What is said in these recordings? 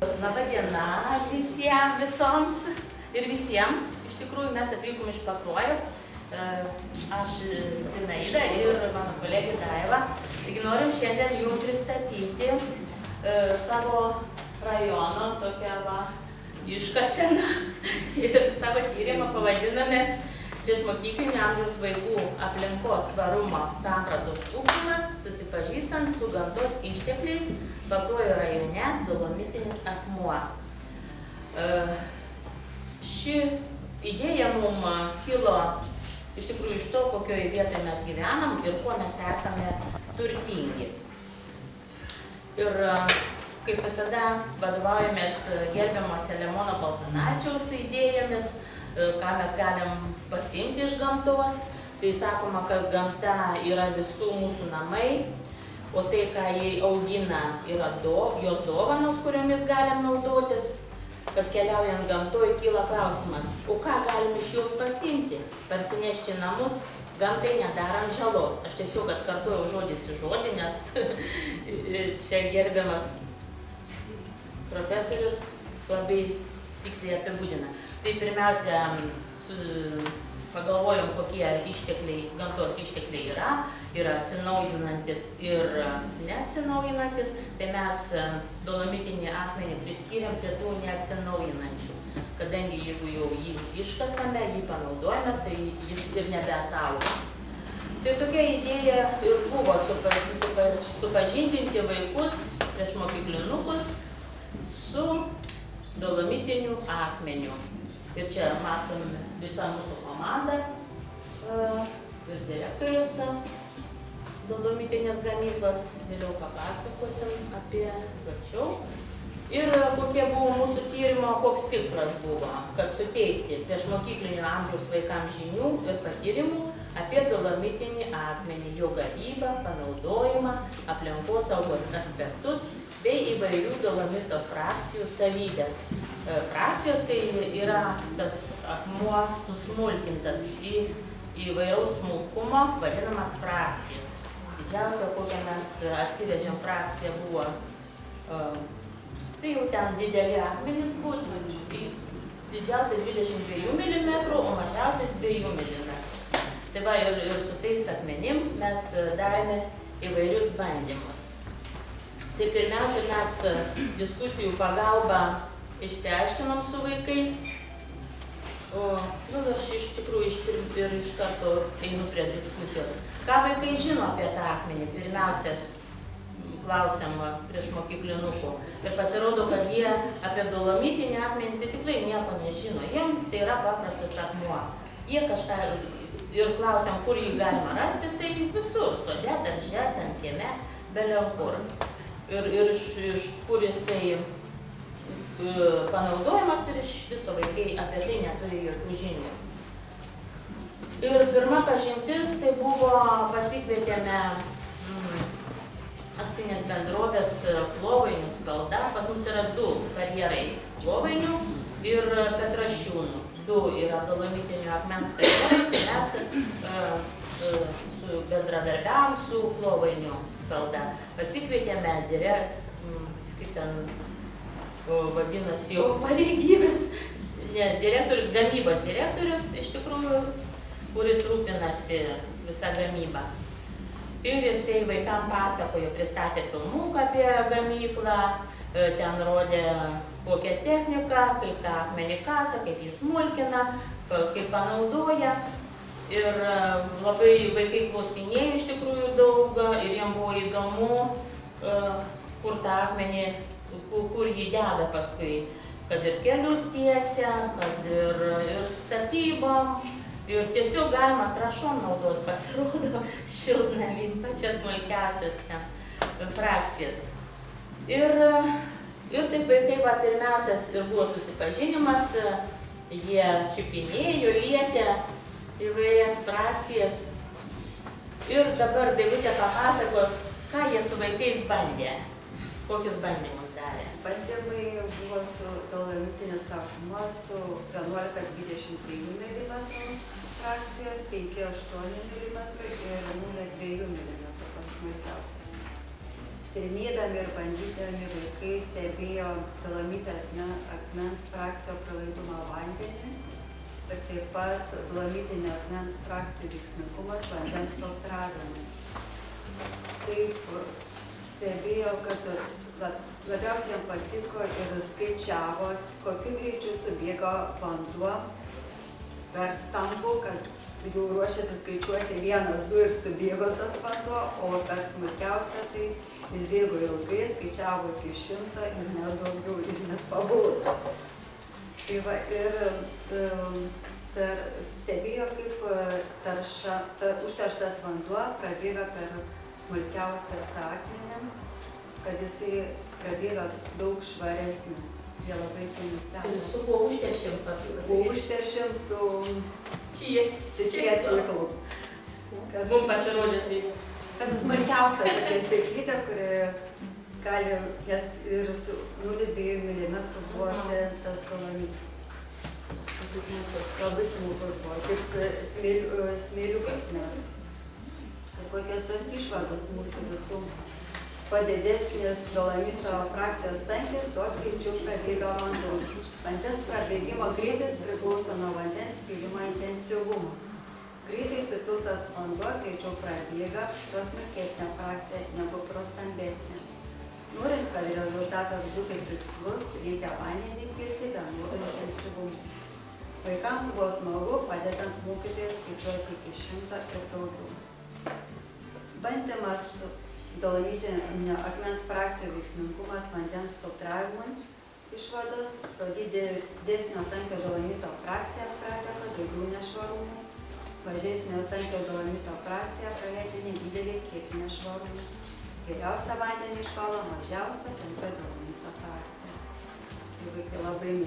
Labą dieną visiems, visoms ir visiems. Iš tikrųjų, mes atvykom iš Pakruojo. Aš Zinaida ir mano kolegė Daiva. Taigi norim šiandien jums pristatyti savo rajono tokią iškaseną ir savo tyrimą pavadiname priešmokyklinio amžiaus vaikų aplinkos tvarumo sampratos ugdymas, susipažįstant su gamtos ištekliais Pakruojo rajone Dolomitinis akmuo. Ši idėja mums kilo iš tikrųjų iš to, kokioje vietoje mes gyvenam ir kuo mes esame turtingi. Ir kaip visada vadovaujamės gerbiamo Selemono Paltanavičiaus idėjomis, ką mes galim pasiimti iš gamtos. Tai sakoma, kad gamta yra visų mūsų namai, o tai, ką jie augina, yra jos dovanos, kuriomis galim naudotis. Kad keliaujant gamtoje kyla klausimas, o ką galim iš jos pasiimti, parsinešti namus, gamtai nedarant žalos. Aš tiesiog atkartojau žodis į žodį, nes čia gerbiamas profesorius labai tiksliai apibūdina. Tai pirmiausia, pagalvojom, kokie ištekliai, gamtos ištekliai yra atsinaujinantis ir neatsinaujinantis, tai mes dolomitinį akmenį priskyrėm prie tų neatsinaujinančių, kadangi jeigu jau jį iškasame, jį panaudojame, tai jis ir nebeatauga. Tai tokia idėja ir buvo supažindinti vaikus, priešmokyklinukus su dolomitiniu akmeniu. Ir čia matom visą mūsų komandą ir direktorius dolomitinės gamyklos, vėliau papasakosim apie plačiau. Ir kokie buvo mūsų tyrimo, koks tikslas buvo, kad suteikti priešmokyklinio amžiaus vaikams žinių ir patyrimų apie dolomitinį akmenį, jo gavybą, panaudojimą, aplinkosaugos aspektus bei įvairių dolomito frakcijų savybės. Frakcijos tai yra tas akmuo susmulkintas į įvairaus smulkumo, vadinamas frakcijas. Didžiausia, kokią mes atsivežėm frakciją, buvo, tai jau ten dideli akmenys buvo, didžiausia 22 mm, o mažiausia 2 mm. Tai va, ir su tais akmenim mes darėme įvairius bandymus. Tai pirmiausia, mes diskusijų pagalba išsiaiškinom su vaikais. Aš iš tikrųjų iš karto einu prie diskusijos. Ką vaikai žino apie tą akmenį? Pirmiausia, klausiam priešmokyklinukų. Ir pasirodo, kad jie apie dolomitinį akmenį tai tikrai nieko nežino. Jiem tai yra paprastas akmuo. Jie kažką ir klausiam, kur jį galima rasti, tai visur, sode, darže, ten kieme, belenkur. Ir iš kur jisai panaudojimas, ir iš viso vaikai apie tai neturi jokių žinių. Ir pirma pažintis tai buvo, pasikvietėme akcinės bendrovės Klovainių Skalda. Pas mus yra 2 karjerai - Klovainių ir Petrašiūnų. 2 yra dolomitinio akmens karjerai, tai mes bendradarbiavom su Klovainių Skalda. Pasikvietėme kaip ten vadinasi jau pareigybės, direktorius, gamybos direktorius, iš tikrųjų, kuris rūpinasi visą gamybą. Ir jisai vaikams pasakojo, pristatė filmuką apie gamyklą, ten rodė kokią techniką, kaip tą akmenį kasa, kaip jį smulkina, kaip panaudoja. Ir labai vaikai klausinėjo iš tikrųjų daug ir jiems buvo įdomu, kur tą akmenį, kur jį deda paskui, kad ir kelius tiesia, kad ir statybom, ir tiesiog galima trąšom naudoti, pasirodo šiltnamį, pačias smulkiausias ten frakcijas. Ir taip vaikai, pirmiausias ir buvo susipažinimas, jie čiupinėjo, lietė įvairias frakcijas. Ir dabar Daivutė papasakos, ką jie su vaikais bandė, kokius bandymus. Bandymai buvo su dolomitinis akmuo su 11-23 mm frakcijos, 5-8 mm ir 0,2 mm pats smulkiausias. tyrinėdami ir bandydami vaikai stebėjo dolomitinio akmens frakcijų pralaidumą vandenį ir taip pat dolomitinio akmens frakcijų veiksmingumas vandens filtravime. Taip stebėjo, kad labiausiai jam patiko ir skaičiavo, kokiu greičiu subėgo vanduo per stambų, kad jau ruošėsi skaičiuoti 1, 2 ir subėgo tas vanduo, o per smulkiausią tai jis bėgo ilgai, skaičiavo iki 100 ir net daugiau ir net pabūdo. Tai va ir stebėjo, kaip užterštas vanduo prabėga per smulkiausią tą akmenį, kad jisai prabėga daug švaresnis. Jie labai tai nustebino. Ir su kuo užteršėm papildas? Užteršėm su Čies sėklų. Mums pasirodė taip. Kad smulkiausia tokia sėklytė, kuri gali ir su 0,2 mm buvo tas dolomitas. Labai smulkus buvo, kaip smėliukas net. Ir kokios tos išvados mūsų visų. Padidesnis dolomito frakcijos tankis, tuo greičiau prabėga vanduo. Vandens prabėgimo greitis priklauso nuo vandens pylimo intensyvumo. Greitai supiltas vanduo greičiau prabėga pro smulkesnę frakciją negu pro stambesnę. Norint, kad rezultatas būtų tikslus, reikia vandenį pilti vienodu intensyvumu. Vaikams buvo smagu, padedant mokytojai skaičiuoti iki 100 ir daugiau. Bandymas dolomitinio akmens frakcijų veiksmingumas vandens filtravimui išvados, pro didesnio tankio dolomito frakcija prateka daugiau nešvarumų, mažesnio tankio dolomito frakcija praleidžia nedidelį kiekį nešvarumų. Geriausia vandenį išvalo mažiausia tankio dolomito frakcija. Tai vaikai labai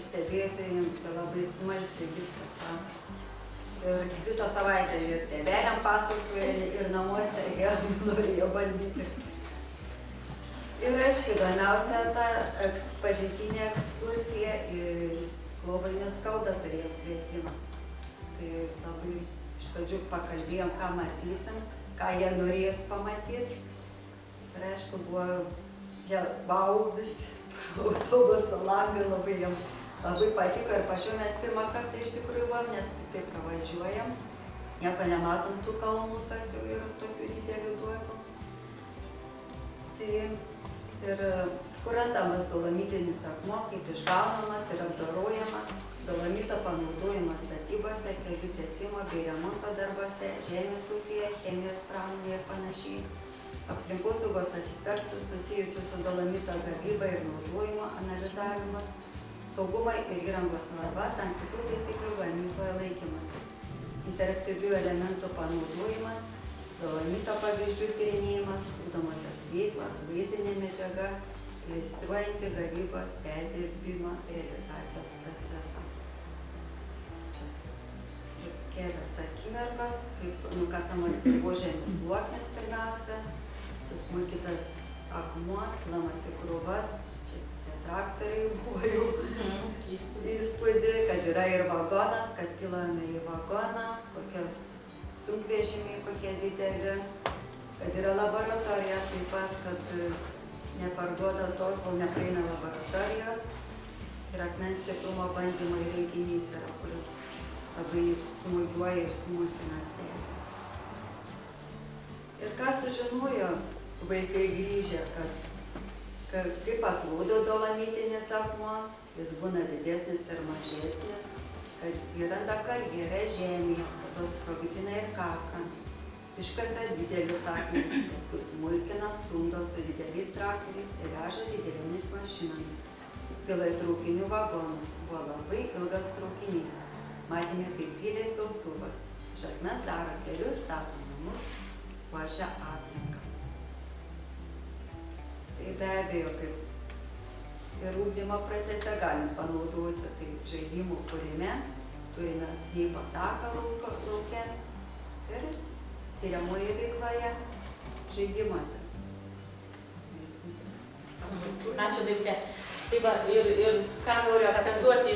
stebėjosi, labai smalsiai viską tą. Ir visą savaitę ir tėveliam pasakojo, ir namuose jie norėjo bandyti. Ir aišku, įdomiausia ta pažintinė ekskursija į Klovainių skaldą turėjom kvietimą. Tai labai iš pradžių pakalbėjom, ką matysim, ką jie norės pamatyti. Ir aišku, buvo vau visi autobuso langą, labai patiko ir pačiu mes pirmą kartą iš tikrųjų buvom, nes tik taip pravažiuojam, nieko nematom tų kalnų ir tokių didelių duobių. Tai ir kur randamas dolomitinis akmuo, kaip išgaunamas ir apdorojamas, dolomito panaudojimas statybose, kelių tiesimo bei remonto darbuose, žemės ūkyje, chemijos pramonėje ir panašiai. Aplinkosaugos aspektų susijusių su dolomito gavyba ir naudojimo analizavimas, saugumai ir įrangos svarba, tam tikrų taisyklių gamykloje laikymasis, interaktyvių elementų panaudojimas, dolomito pavyzdžių tyrinėjimas, ugdomosios veiklos, vaizdinė medžiaga, iliustruojanti gavybos, perdirbimo, realizacijos procesą. Čia kelios akimirkos, kaip nukasamas dirvožemio sluoksnis pirmiausia, susmulkytas akmuo, pilamas į krūvas, čia tie traktoriai buvo jau įspūdį, kad yra ir vagonas, kad pilame į vagoną, kokios sunkvežimiai kokie dideli, kad yra laboratorija taip pat, kad neparduoda to, kol nepraeina laboratorijos ir akmens stiprumo bandymo įrenginys yra, kuris labai smūgiuoja ir smulkina stebį. Ir ką sužinojo vaikai grįžę, kad kaip atrodo dolomitinis akmuo, jis būna didesnis ir mažesnis, kad įranda karjerą žemėje, po to sprogdina ir kasa. Iškasa didelius akmenis, paskui smulkina, stumdo su dideliais traktoriais ir veža didelėmis mašinomis. Pila į traukinių vagonus, buvo labai ilgas traukinys. Matėme, kaip pylė piltuvas. Iš akmens daro kelius, stato namus, puošia aplinką. Tai be abejo, kaip ir ugdymo procese galim panaudoti, tai žaidimų kūrime, turime deipo taką lauke ir tyriamoje veikloje žaidimuose. Ačiū, Daivydė. Tai va, ir ką noriu akcentuoti,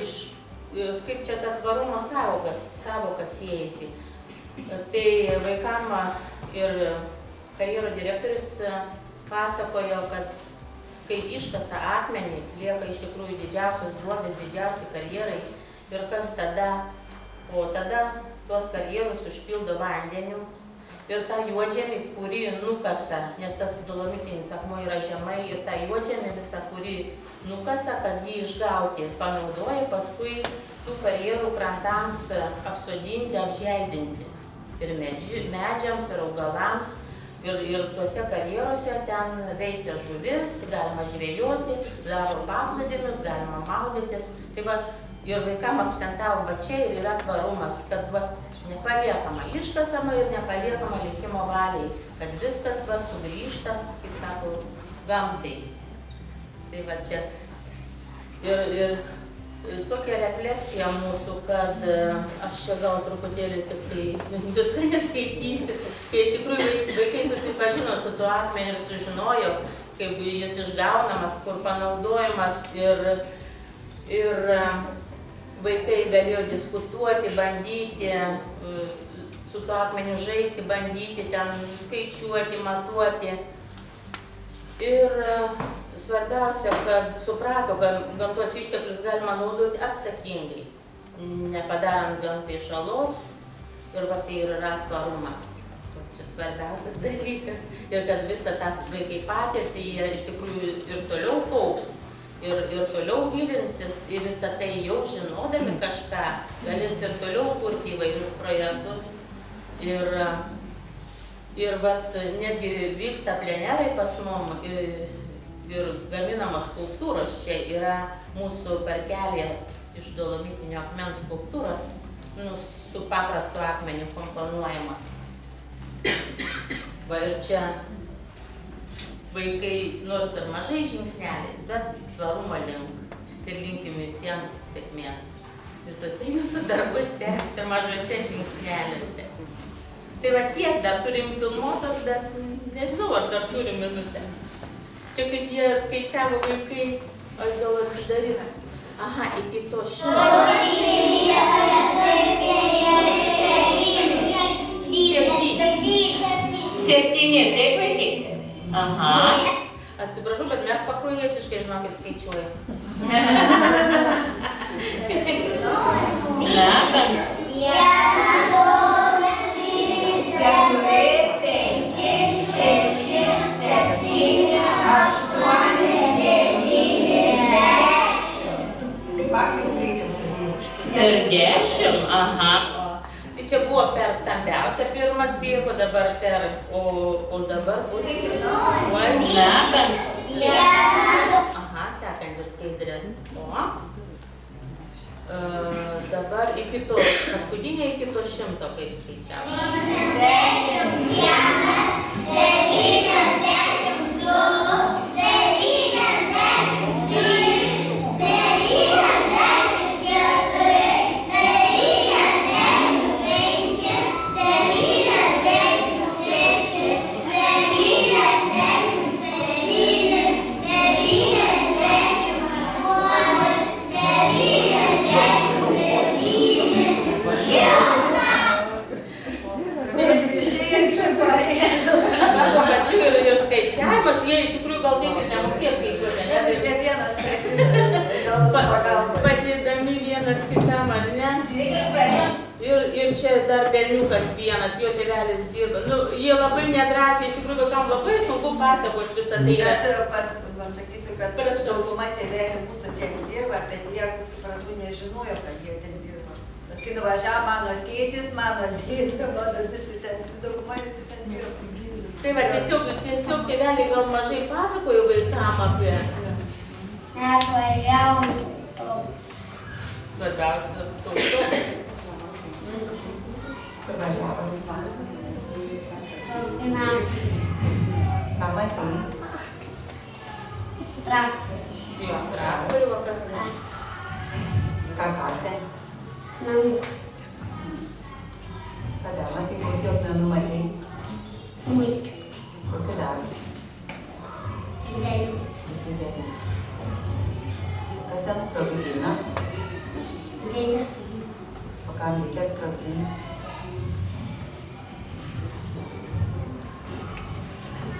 kaip čia ta tvarumo sąvokas siejasi. Tai vaikam ir karjero direktorius pasakojo, kad kai iškasa akmenį, lieka iš tikrųjų didžiausios duobės, didžiausi karjerai ir kas tada, o tada tuos karjerus užpildo vandeniu ir tą juodžemį, kurį nukasa, nes tas dolomitinis akmuo yra žemai ir tą juodžemį visą, kurį nukasa, kad jį išgauti, panaudoja paskui tų karjerų krantams apsodinti, apželdinti ir medžiams, ir augalams. Ir tuose karjeruose ten veisia žuvis, galima žvejoti, daro paplūdimius, galima maudytis. Tai va, ir vaikam akcentavo, va čia ir yra tvarumas, kad va, nepaliekama iškasama ir nepaliekama likimo valiai, kad viskas va sugrįžta, kaip sako, gamtai. Tai va čia. Ir tokia refleksija mūsų, kad aš čia gal truputėlį tik tai viską neskaitysiu, kai iš tikrųjų vaikai susipažino su tuo akmeniu ir sužinojo, kaip jis išgaunamas, kur panaudojamas ir vaikai galėjo diskutuoti, bandyti su tuo akmeniu žaisti, bandyti ten skaičiuoti, matuoti. Ir svarbiausia, kad suprato, kad gamtos išteklius galima naudoti atsakingai, nepadarant gamtai žalos ir va tai yra tvarumas. Čia svarbiausias dalykas ir kad visą tą vaikai patirtį jie iš tikrųjų ir toliau kaups ir toliau gilinsis į visą tai jau žinodami kažką, galės ir toliau kurti įvairius projektus ir vat netgi vyksta plenerai pas mum ir gaminamos skulptūros. Čia yra mūsų parkelė iš dolomitinio akmens skulptūros, su paprastu akmeniu komponuojamas. Va ir čia vaikai nors ir mažai žingsneliais, bet tvarumo link. Ir linkim visiems sėkmės visose jūsų darbuose ir mažose žingsneliuose. Tai va tiek, dar turim filmuotos, bet nežinau, ar dar turim minutę. Čia kaip jie skaičiavo vaikai, aš gal atsidarys. Aha, iki to 100. 7, taip vaikai? Aha. Atsiprašau, bet mes pakruojietiškai žinokit skaičiuojam. Na, bet... 4, 5, 6, 7, 8, 9, 10. Ir 10, aha. Tai čia buvo per stambiausia pirmas bėgo, dabar per, o dabar bus... Oi, ne, bet... Aha, sekantis skaidrė. O. Dabar iki to, paskutinė iki to 100, kaip skaičiavo. 91, 92, skaičiavimas, jie iš tikrųjų gal taip ir nemokės skaičiuoti, padėdami vienas kitam, ar ne? Ir čia dar berniukas vienas, jo tėvelis dirba. Jie labai nedrąsiai, iš tikrųjų, kam labai sunku pasakoti visą tai. Bet pasakysiu, kad dauguma tėvelių mūsų tiek dirba, bet jie, kaip suprantu, nežinojo, kad jie ten dirba. Bet kai nuvažiavo mano tėtis, mano dėdė, mano visi ten, dauguma visi ten dirba. Tai va, tiesiog tėveliai gal mažai pasakojo vaikam apie... Mes važiavom autobus. Svarbiausia, autobus. Kur važiavom? Skandinavijos. Ką matai? Traktorių. Jo, traktorių, o kas mes? Ką kasė? Namus. Kada matai, kokių akmenų matai? Smulkių. Kokių dar? Didelių. Didelius. Kas ten sprogdina? Dėdė. O kam reikia sprogdinti?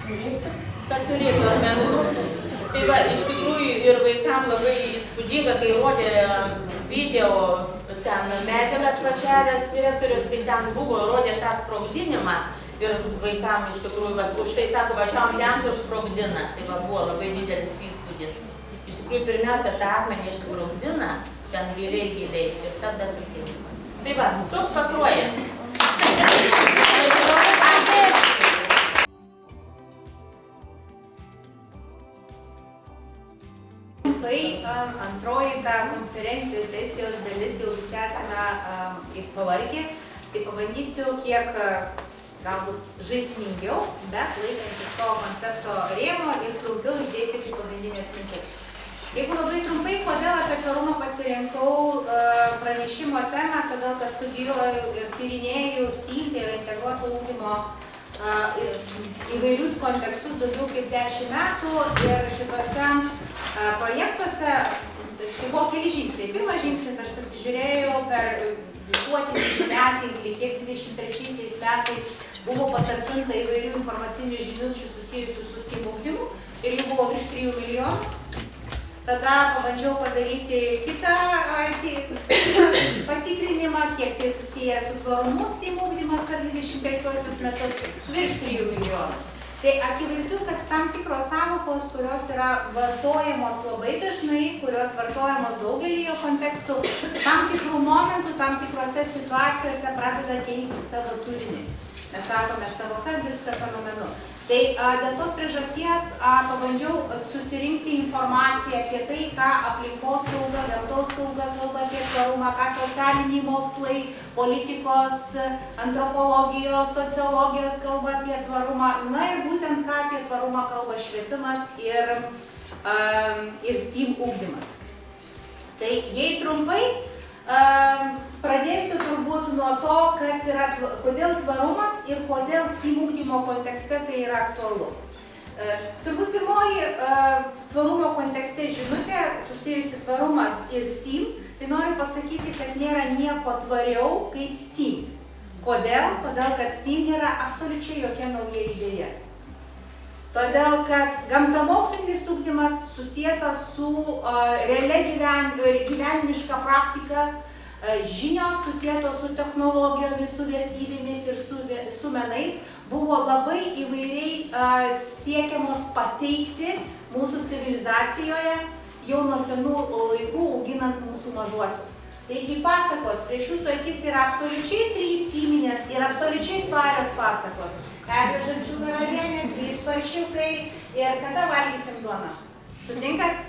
Turėtų. kad turėtų omenų. Tai va, iš tikrųjų ir vaikams labai įspūdinga, kai rodė video ten medžiagą atvažiavęs direktorius, tai ten buvo, rodė tą sprogdinimą ir vaikams iš tikrųjų, va, už tai sako, važiavom ten, kur sprogdina. Tai va, buvo labai didelis įspūdis. Iš tikrųjų, pirmiausia, tą akmenį išsprogdina, ten giliai ir tada tikėjimą. Tai va, toks Pakruojas. Antroji ta konferencijos sesijos dalis jau visi esame pavargę, tai pabandysiu kiek galbūt žaismingiau, bet laikantis to koncepto rėmo ir trumpiau išdėstyti pagrindinės mintis. Jeigu labai trumpai, kodėl apie tvarumą pasirinkau pranešimo temą, todėl kad studijuoju ir tyrinėju STEAM, tai yra integruoto ugdymo įvairius kontekstus daugiau kaip 10 metų ir šituose projektuose štai buvo keli žingsniai. Pirmas žingsnis, aš pasižiūrėjau per visuotinį žiniatinklį, kiek 23 metais buvo patalpinta įvairių informacinių žinučių susijusių su STEAM ugdymu ir jų buvo virš 3 milijonų. Tada pabandžiau padaryti kitą patikrinimą, kiek tai susiję su tvarumu STEAM ugdymas per 23 metus, virš 3 milijonų. Tai akivaizdu, kad tam tikros sąvokos, kurios yra vartojamos labai dažnai, kurios vartojamos daugelį kontekstų, tam tikrų momentų, tam tikrose situacijose pradeda keisti savo turinį. Mes sakome savo virsta fenomenu. Tai dėl tos priežasties pabandžiau susirinkti informaciją apie tai, ką aplinkosauga, gamtosauga kalba apie tvarumą, ką socialiniai mokslai, politikos, antropologijos, sociologijos kalba apie tvarumą, na ir būtent ką apie tvarumą kalba švietimas ir STEAM ugdymas. Tai jei trumpai, pradėsiu turbūt nuo to, kas yra, kodėl tvarumas ir kodėl STEAM ugdymo kontekste tai yra aktualu. Turbūt pirmoji tvarumo kontekste žinutė susijusi tvarumas ir STEAM, tai noriu pasakyti, kad nėra nieko tvariau kaip STEAM. Kodėl? Todėl, kad STEAM nėra absoliučiai jokia nauja idėja. Todėl, kad gamtamokslinis ugdymas susietas su realia gyvenimiška praktika, žinios susietos su technologijomis, su vertybėmis ir su menais buvo labai įvairiai siekiamos pateikti mūsų civilizacijoje jau nuo senų laikų auginant mūsų mažuosius. Taigi pasakos prieš jūsų akis yra absoliučiai 3 tyminės ir absoliučiai tvarios pasakos. Eglė žalčių karalienė, 3 paršiukai ir kada valgysim duoną. Sutinkat?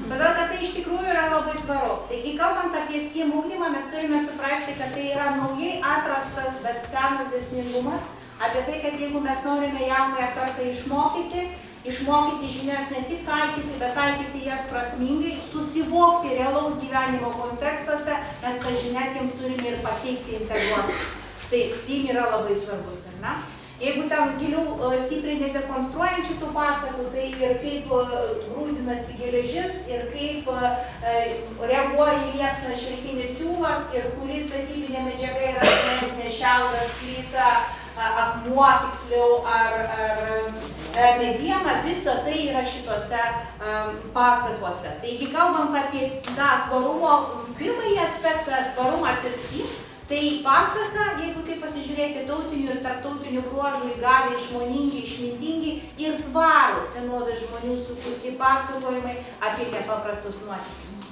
Todėl, kad tai iš tikrųjų yra labai tvaru. Taigi, kalbant apie STEAM ugdymą, mes turime suprasti, kad tai yra naujai atrastas, bet senas dėsningumas, apie tai, kad jeigu mes norime jaunąją kartą išmokyti žinias ne tik taikyti, bet taikyti jas prasmingai, susivokti realaus gyvenimo kontekstuose, mes tas žinias jiems turime ir pateikti integruoti. Štai STEAM yra labai svarbus, ar ne? Jeigu ten giliau stipriai nedekonstruojant šitų pasakų, tai ir kaip grūdinasi geležis, ir kaip reaguoja į liepsną šilkinis siūlas, ir kuri statybinė medžiaga yra akmenesnė, šiaudas, plyta, akmuo tiksliau, ar mediena, visa tai yra šitose pasakose. Taigi, kalbant apie tą tvarumo pirmąjį aspektą, tvarumas ir STEAM, tai pasaka, jeigu tai pasižiūrėti tautinių ir tarptautinių bruožų įgavę, išmoningi, išmintingi ir tvarūs senovės žmonių sukurti pasakojimai apie nepaprastus nuotykius.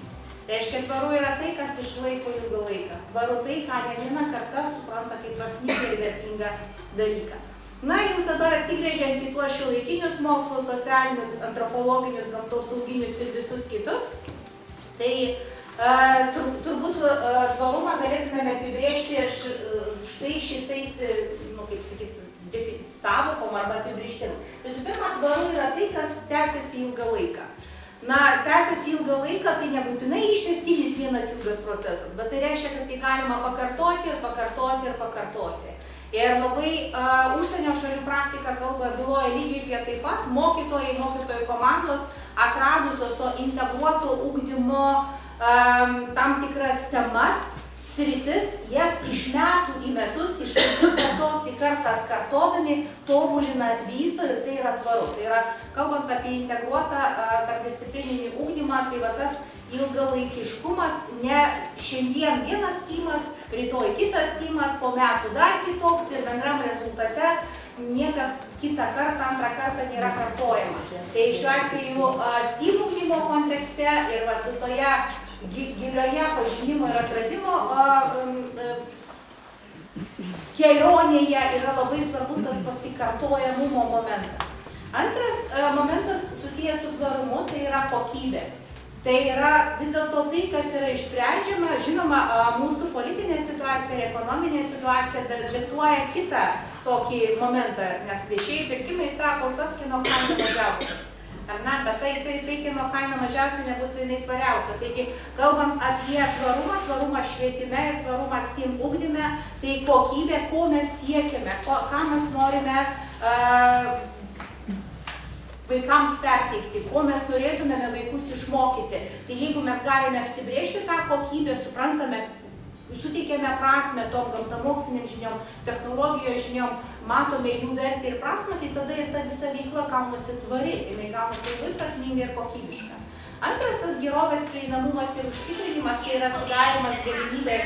Reiškia, tvaru yra tai, kas išlaiko ilgą laiką. Tvaru tai, ką ne viena karta supranta kaip prasmingą ir vertingą dalyką. Na, jau dabar atsigręžiant į tuos šiuolaikinius mokslus, socialinius, antropologinius, gamtosauginius ir visus kitus, tai turbūt tvarumą galėtume apibrėžti štai šitais, kaip sakyti, sąvokom arba apibrėžtim. Visų pirma, tvaru yra tai, kas tęsiasi ilgą laiką. Na, tęsiasi ilgą laiką, tai nebūtinai ištęstinis vienas ilgas procesas, bet tai reiškia, kad tai galima pakartoti ir pakartoti ir pakartoti. Ir labai užsienio šalių praktika kalba byloja lygiai apie taip pat, mokytojų komandos atradusios to integruoto ugdymo tam tikras temas, sritis, jas iš metų į metus, iš kartos į kartą atkartodami, tobulina, vysto ir tai yra tvaru. Tai yra, kalbant apie integruotą tarpdisciplininį ugdymą, tai va tas ilgalaikiškumas, ne šiandien vienas tymas, rytoj kitas tymas, po metų dar kitoks ir bendram rezultate niekas kitą kartą, antrą kartą nėra kartojama. Tai šiuo atveju STEAM ugdymo kontekste ir va, toje gilioje pažinimo ir atradimo kelionėje yra labai svarbus tas pasikartojamumo momentas. Antras momentas susijęs su tvarumu, tai yra kokybė. Tai yra vis dėlto tai, kas yra išsprendžiama, žinoma, mūsų politinė situacija ir ekonominė situacija diktuoja kitą tokį momentą, nes viešieji pirkimai sako, kas kino kaina mažiausia. Ar ne? Bet tai kino kaina mažiausia nebūtinai tvariausia. Taigi, kalbant apie tvarumą švietime ir tvarumą STEAM ugdyme, tai kokybė, ko mes siekiame, ką mes norime vaikams perteikti, ko mes norėtumėme vaikus išmokyti. Tai jeigu mes galime apsibrėžti tą kokybę, suprantame, suteikiame prasme tom gamtamoksliniam žiniom, technologijos žiniom, matome jų vertę ir prasmę, tai tada ir ta visa veikla gaunasi tvari, jinai gaunasi labai prasminga ir kokybiška. Antras tas gerovės prieinamumas ir užtikrinimas, tai yra sudarimas galimybės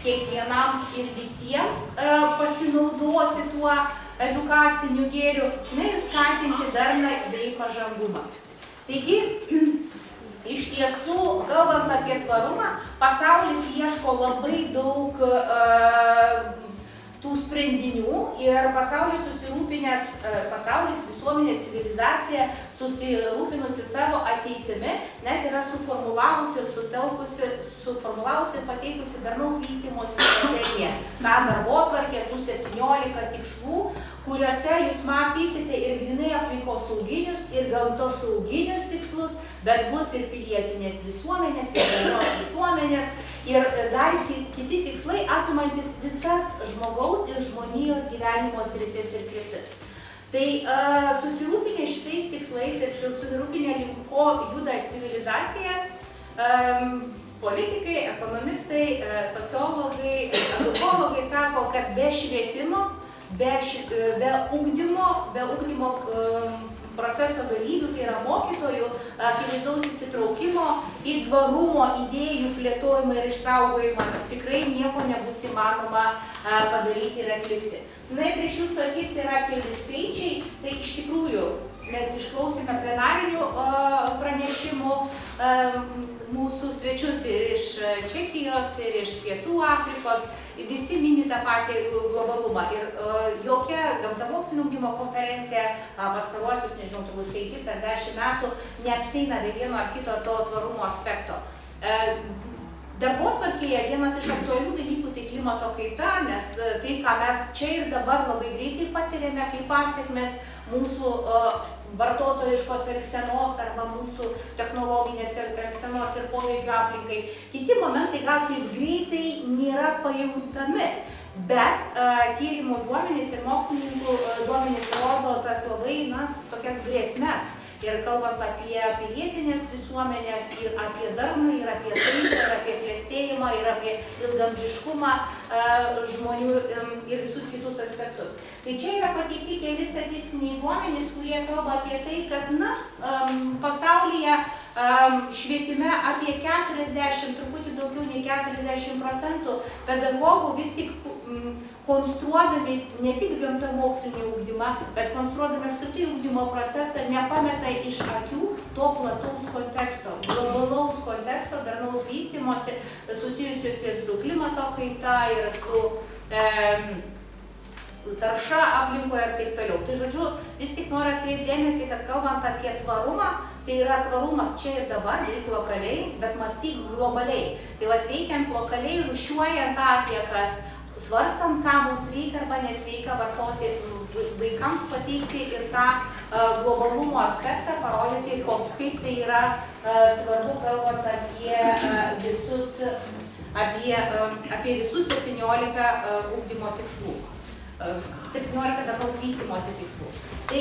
kiekvienam ir visiems pasinaudoti tuo edukaciniu gėriu, ir skatinti darną bei pažangumą. Taigi, iš tiesų, kalbant apie tvarumą, pasaulis ieško labai daug tų sprendinių ir pasaulis susirūpinęs, pasaulis, visuomenė, civilizacija susirūpinusi savo ateitimi, net yra suformulavusi ir pateikusi darnaus vystymosi strategiją. Ta darbotvarkė, tų 17 tikslų, kuriuose jūs matysite ir grynai aplinkosauginius, ir gamtosauginius tikslus, bet bus ir pilietinės visuomenės, ir bendros visuomenės, ir dar kiti tikslai apimantis visas žmogaus ir žmonijos gyvenimo sritis ir kryptis. Tai susirūpinę šitais tikslais ir susirūpinę link ko juda civilizacija, politikai, ekonomistai, sociologai, edukologai sako, kad be švietimo, be ugdymo proceso dalyvių, tai yra mokytojų, akivaizdaus įsitraukimo į tvarumo idėjų plėtojimą ir išsaugojimą, tikrai nieko nebus įmanoma padaryti ir atlikti. Na ir prieš jūsų akis yra keli skaičiai, tai iš tikrųjų mes išklausėme plenarinių pranešimų mūsų svečius ir iš Čekijos, ir iš Pietų Afrikos, visi mini tą patį globalumą. Ir jokia gamtamokslinio ugdymo konferencija pastaruosius, nežinau, turbūt 5 ar 10 metų neapseina be vieno ar kito to tvarumo aspekto. Darbotvarkėje vienas iš aktualių dalykų tai klimato kaita, nes tai, ką mes čia ir dabar labai greitai patiriame, kaip pasiekmes mūsų vartotojiškos elgsenos arba mūsų technologinės elgsenos ir poveikio aplinkai. Kiti momentai gal taip greitai nėra pajuntami, bet tyrimų duomenys ir mokslininkų duomenys rodo tas labai, tokias grėsmes. Ir kalbant apie pilietinės visuomenės, ir apie darną, ir apie taiką, ir apie klestėjimą, ir apie ilgamžiškumą žmonių ir visus kitus aspektus. Tai čia yra pateikti keli statistiniai duomenys, kurie kalba apie tai, kad pasaulyje švietime apie 40, truputį daugiau nei 40% pedagogų vis tik konstruodami ne tik gamtamokslinį ugdymą, bet konstruodami apskritai ugdymo procesą nepameta iš akių to plataus konteksto, globalaus konteksto, darnaus vystymosi, susijusius ir su klimato kaita, ir su tarša aplinkoje ir taip toliau. Tai žodžiu, vis tik noriu atkreipti dėmesį, kad kalbant apie tvarumą, tai yra tvarumas čia ir dabar, veik lokaliai, bet mąstyk globaliai. Tai vat veikiant lokaliai, rūšiuojant atliekas, svarstant, ką mums reikia arba nesveika vartoti, vaikams pateikti ir tą globalumo aspektą, parodyti, kaip tai yra svarbu, kalbant apie visus 17 ugdymo tikslų. 17 darnaus vystymosi tikslų. Tai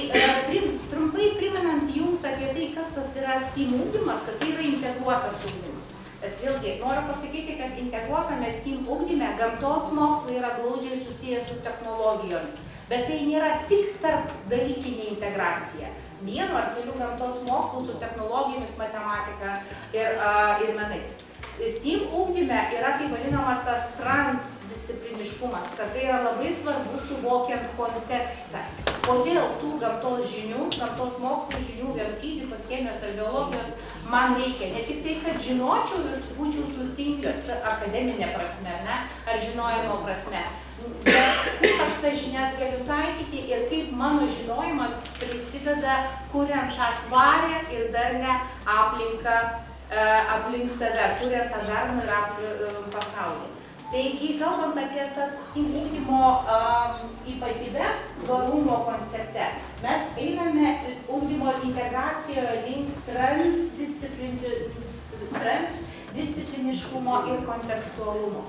trumpai priminant jums apie tai, kas tas yra STEAM ugdymas, kad tai yra integruotas ugdymas. Bet vėlgi, noriu pasakyti, kad integruotame STEAM ugdyme gamtos mokslai yra glaudžiai susijęs su technologijomis. Bet tai nėra tik tarp dalykinė integracija. Vieno ar kelių gamtos mokslų su technologijomis, matematika ir menais. STEAM ugdyme yra taip vadinamas tas transdiscipliniškumas, kad tai yra labai svarbu suvokiant kontekstą. Kodėl tų gamtos žinių, gamtos mokslų žinių, vien fizikos, chemijos ar biologijos man reikia. Ne tik tai, kad žinočiau ir būčiau turtingas akademinė prasme, ne, ar žinojimo prasme. Bet kaip aš tas žinias galiu taikyti ir kaip mano žinojimas prisideda kuriant tą tvarę ir darnią aplinką aplink save, kuriant tą darnų ir pasaulį. Taigi, kalbant apie tas STEAM ugdymo ypatybes tvarumo koncepte, mes einame ugdymo integracijoje link transdiscipliniškumo ir kontekstualumo.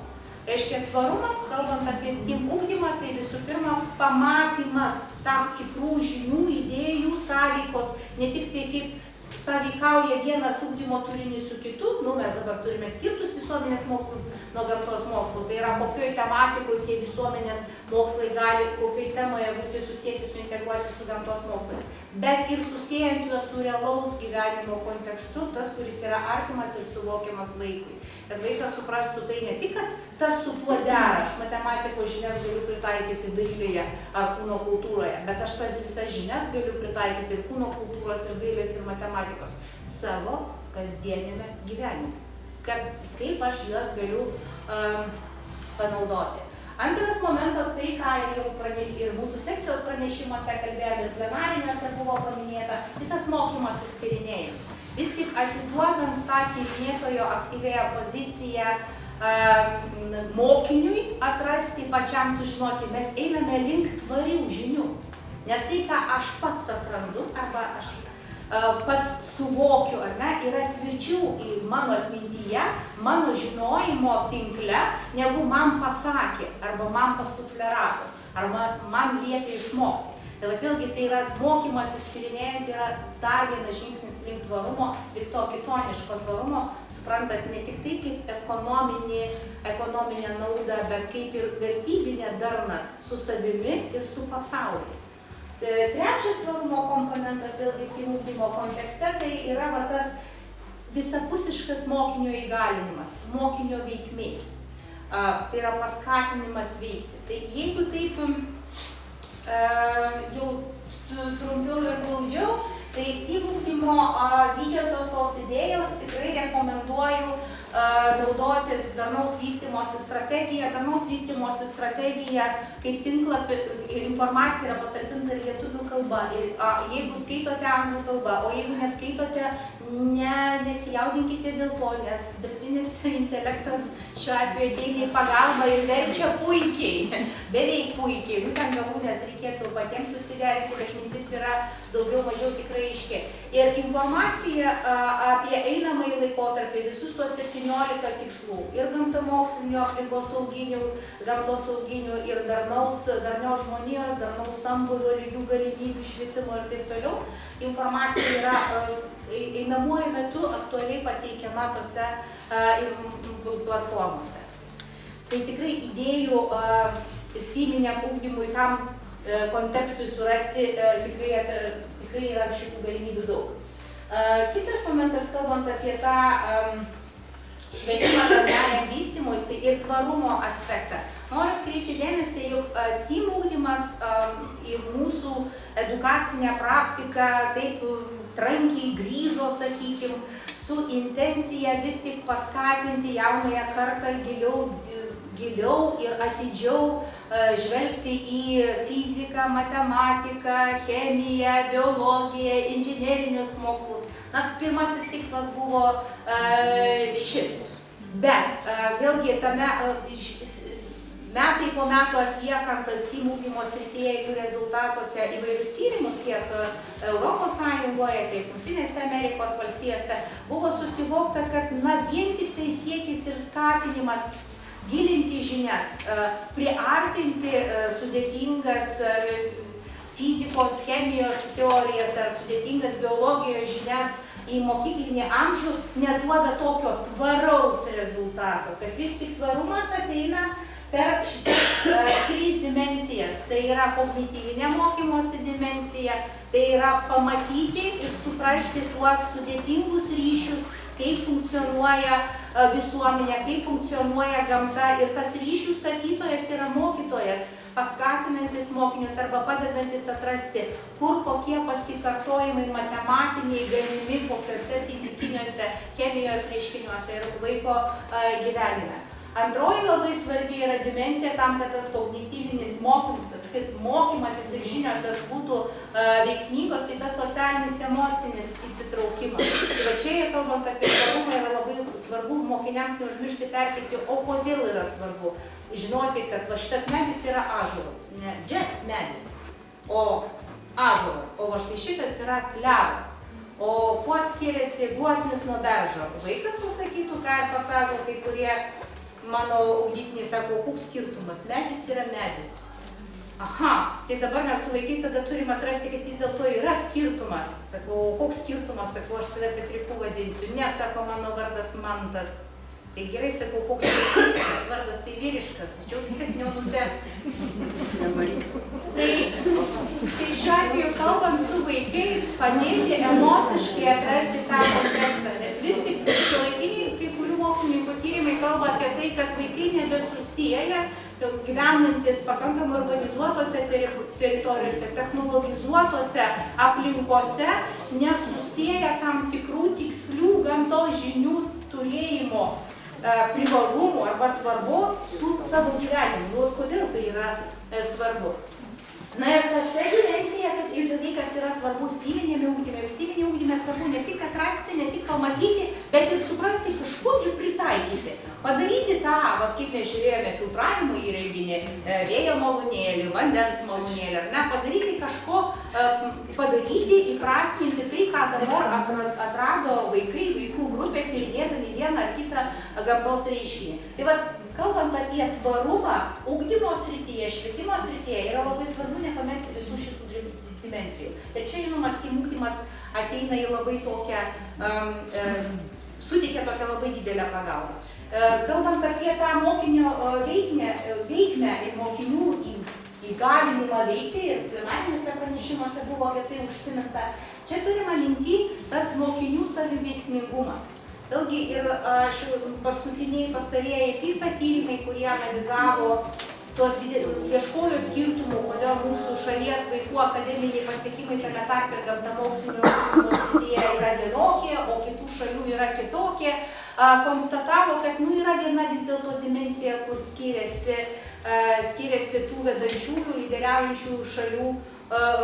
Reiškia, tvarumas, kalbant apie STEAM ugdymą, tai visų pirma pamatymas tam tikrų žinių, idėjų, sąveikos, ne tik tai kaip sąveikauja vienas ugdymo turinys su kitu, mes dabar turime skirtus visuomenės mokslus nuo gamtos mokslų, tai yra kokioj tematikoje tie visuomenės mokslai gali, kokioj temoje būti susieti, suintegruoti su gamtos mokslais, bet ir susijant juos su realaus gyvenimo kontekstu, tas, kuris yra artimas ir suvokiamas laikui. Kad vaikas suprastų tai ne tik, kad tas su tuo dera, aš matematikos žinias galiu pritaikyti dailėje ar kūno kultūroje, bet aš tas visas žinias galiu pritaikyti ir kūno kultūros, ir dailės, ir matematikos savo kasdienėme gyvenime. Kad kaip aš juos galiu panaudoti. Antras momentas, tai ką ir mūsų sekcijos pranešimuose kalbėjome, ir plenariniuose buvo paminėta, tai tas mokymasis tyrinėjimas. Vis tik atiduodant tą tyrinėtojo aktyvėją poziciją mokiniui atrasti, pačiam sužinoti, mes einame link tvarių žinių. Nes tai, ką aš pats atrandu, arba aš pats suvokiu, ar ne, yra tvirčiau į mano atmintyje, mano žinojimo tinkle, negu man pasakė, arba man pasufleravo, arba man liepė išmokti. Tai vėlgi tai yra mokymasis tyrinėjant, yra dar vienas žingsnis link tvarumo, link to kitoniško tvarumo, suprantat, ne tik tai kaip ekonominė nauda, bet kaip ir vertybinė darna su savimi ir su pasauliu. Trečias tvarumo komponentas, vėlgi STEAM ugdymo kontekste, tai yra tas visapusiškas mokinio įgalinimas, mokinio veikmė. Tai yra paskatinimas veikti. Tai jeigu taip jau trumpiau ir glaudžiau, tai STEAM ugdymo didžiosios tos idėjos tikrai rekomenduoju naudotis darnaus vystymosi strategiją. Darnaus vystymosi strategija kaip tinklapį, informacija yra patalpinta lietuvių kalba. Ir jeigu skaitote anglų kalbą, o jeigu neskaitote, nesijaudinkite dėl to, nes dirbtinis intelektas šiuo atveju teikia pagalbą ir verčia puikiai, beveik puikiai. Būtent galbūt nes reikėtų patiems susiderinti, bet mintis yra daugiau mažiau tikrai aiški. Ir informacija apie einamąjį laikotarpį, visus tuos 17 tikslų, ir gamtamokslinio, aplinkosauginių, gamtosauginių, ir darnios žmonijos, darnaus sambūvio, lygių galimybių, švietimo ir taip toliau. Informacija yra einamuoju metu aktualiai pateikiama tose platformose. Tai tikrai idėjų STEAMiniam ugdymui tam kontekstui surasti tikrai yra šitų galimybių daug. Kitas momentas, kalbant apie tą švietimą darniajam vystymuisi ir tvarumo aspektą. Noriu atkreipti dėmesį, jog STEAM ugdymas į mūsų edukacinę praktiką taip trankiai grįžo, sakykim, su intencija vis tik paskatinti jaunąją kartą giliau ir atidžiau žvelgti į fiziką, matematiką, chemiją, biologiją, inžinerinius mokslus. Pirmasis tikslas buvo šis. Bet vėlgi tame metai po metų atliekant STEAM ugdymo srityje ir rezultatuose įvairius tyrimus tiek Europos Sąjungoje, tiek Jungtinėse Amerikos valstijose, buvo susivokta, kad vien tik tai siekis ir skatinimas gilinti žinias, priartinti sudėtingas fizikos, chemijos teorijas ar sudėtingas biologijos žinias į mokyklinį amžių neduoda tokio tvaraus rezultato, kad vis tik tvarumas ateina per šitas 3 dimensijas. Tai yra kognityvinė mokymosi dimensija, tai yra pamatyti ir suprasti tuos sudėtingus ryšius, kaip funkcionuoja visuomenė, kaip funkcionuoja gamta, ir tas ryšių statytojas yra mokytojas, paskatinantis mokinius arba padedantis atrasti, kur kokie pasikartojimai matematiniai galimi, kokiuose fizikiniuose, chemijos reiškiniuose ir vaiko gyvenime. Antroji labai svarbi yra dimensija tam, kad tas kognityvinis mokymasis ir žinios jos būtų veiksmingos, tai tas socialinis emocinis įsitraukimas. Tai va čia ir kalbant apie tvarumą yra labai svarbu mokiniams neužmiršti perteikti, o kodėl yra svarbu žinoti, kad va šitas medis yra ąžuolas, ne just medis, o ąžuolas, o va štai šitas yra klevas. O kuo skiriasi gluosnis nuo beržo? Vaikas pasakytų, ką ir pasako kai kurie mano audytiniai, sako, koks skirtumas, medis yra medis. Aha, tai dabar mes su vaikais tada turim atrasti, kad vis dėlto yra skirtumas. Sakau, koks skirtumas, sakau, aš tada Petriuku vadinsiu. Ne, sako, mano vardas Mantas. Tai gerai, sakau, koks skirtumas, vardas tai vyriškas, džiaugs, kad neonute. Tai šiuo atveju kalbant su vaikais, padėti emociškai atrasti tą kontekstą, nes vis tik šiuolaikiniai kai kurių mokslininkų tyrimai kalba apie tai, kad vaikai nebesusieja, gyvenantis pakankamai urbanizuotose teritorijose, technologizuotose aplinkose, nesusieja tam tikrų tikslių gamtos žinių turėjimo privalumų arba svarbos su savo gyvenimu. Kodėl tai yra svarbu? Na ir ta C dimensija, ir dalykas yra svarbus tyvinėme ugdyme. Tyvinėme ugdyme svarbu ne tik atrasti, ne tik pamatyti, bet ir suprasti kažkur ir pritaikyti. Padaryti tą, kaip mes žiūrėjome, filtravimo įrenginį, vėjo malūnėlį, vandens malūnėlį, ar ne, padaryti kažko, padaryti, įprasminti tai, ką dabar atrado vaikai, vaikų grupė, tyrinėdami vieną ar kitą gamtos reiškinį. Tai va, kalbant apie tvarumą, ugdymo srityje, švietimo srityje yra labai svarbu nepamesti visų šitų dimensijų. Ir čia, žinoma, STEAM ugdymas ateina į labai tokią, suteikia tokią labai didelę pagalbą. Kalbant apie tą mokinio veikmę ir mokinių įgalinimą veikti, ir plenarinėse pranešimuose buvo apie tai užsiminta, čia turima minty tas mokinių saviveiksmingumas. Vėlgi ir paskutiniai pastarieji PISA tyrimai, kurie analizavo, ieškojo skirtumų, kodėl mūsų šalies vaikų akademiniai pasiekimai tame tarpe ir gamtamokslinių srityje yra vienokie, o kitų šalių yra kitokie, konstatavo, kad yra viena vis dėlto dimensija, kur skiriasi tų vedančiųjų, lyderiaujančių šalių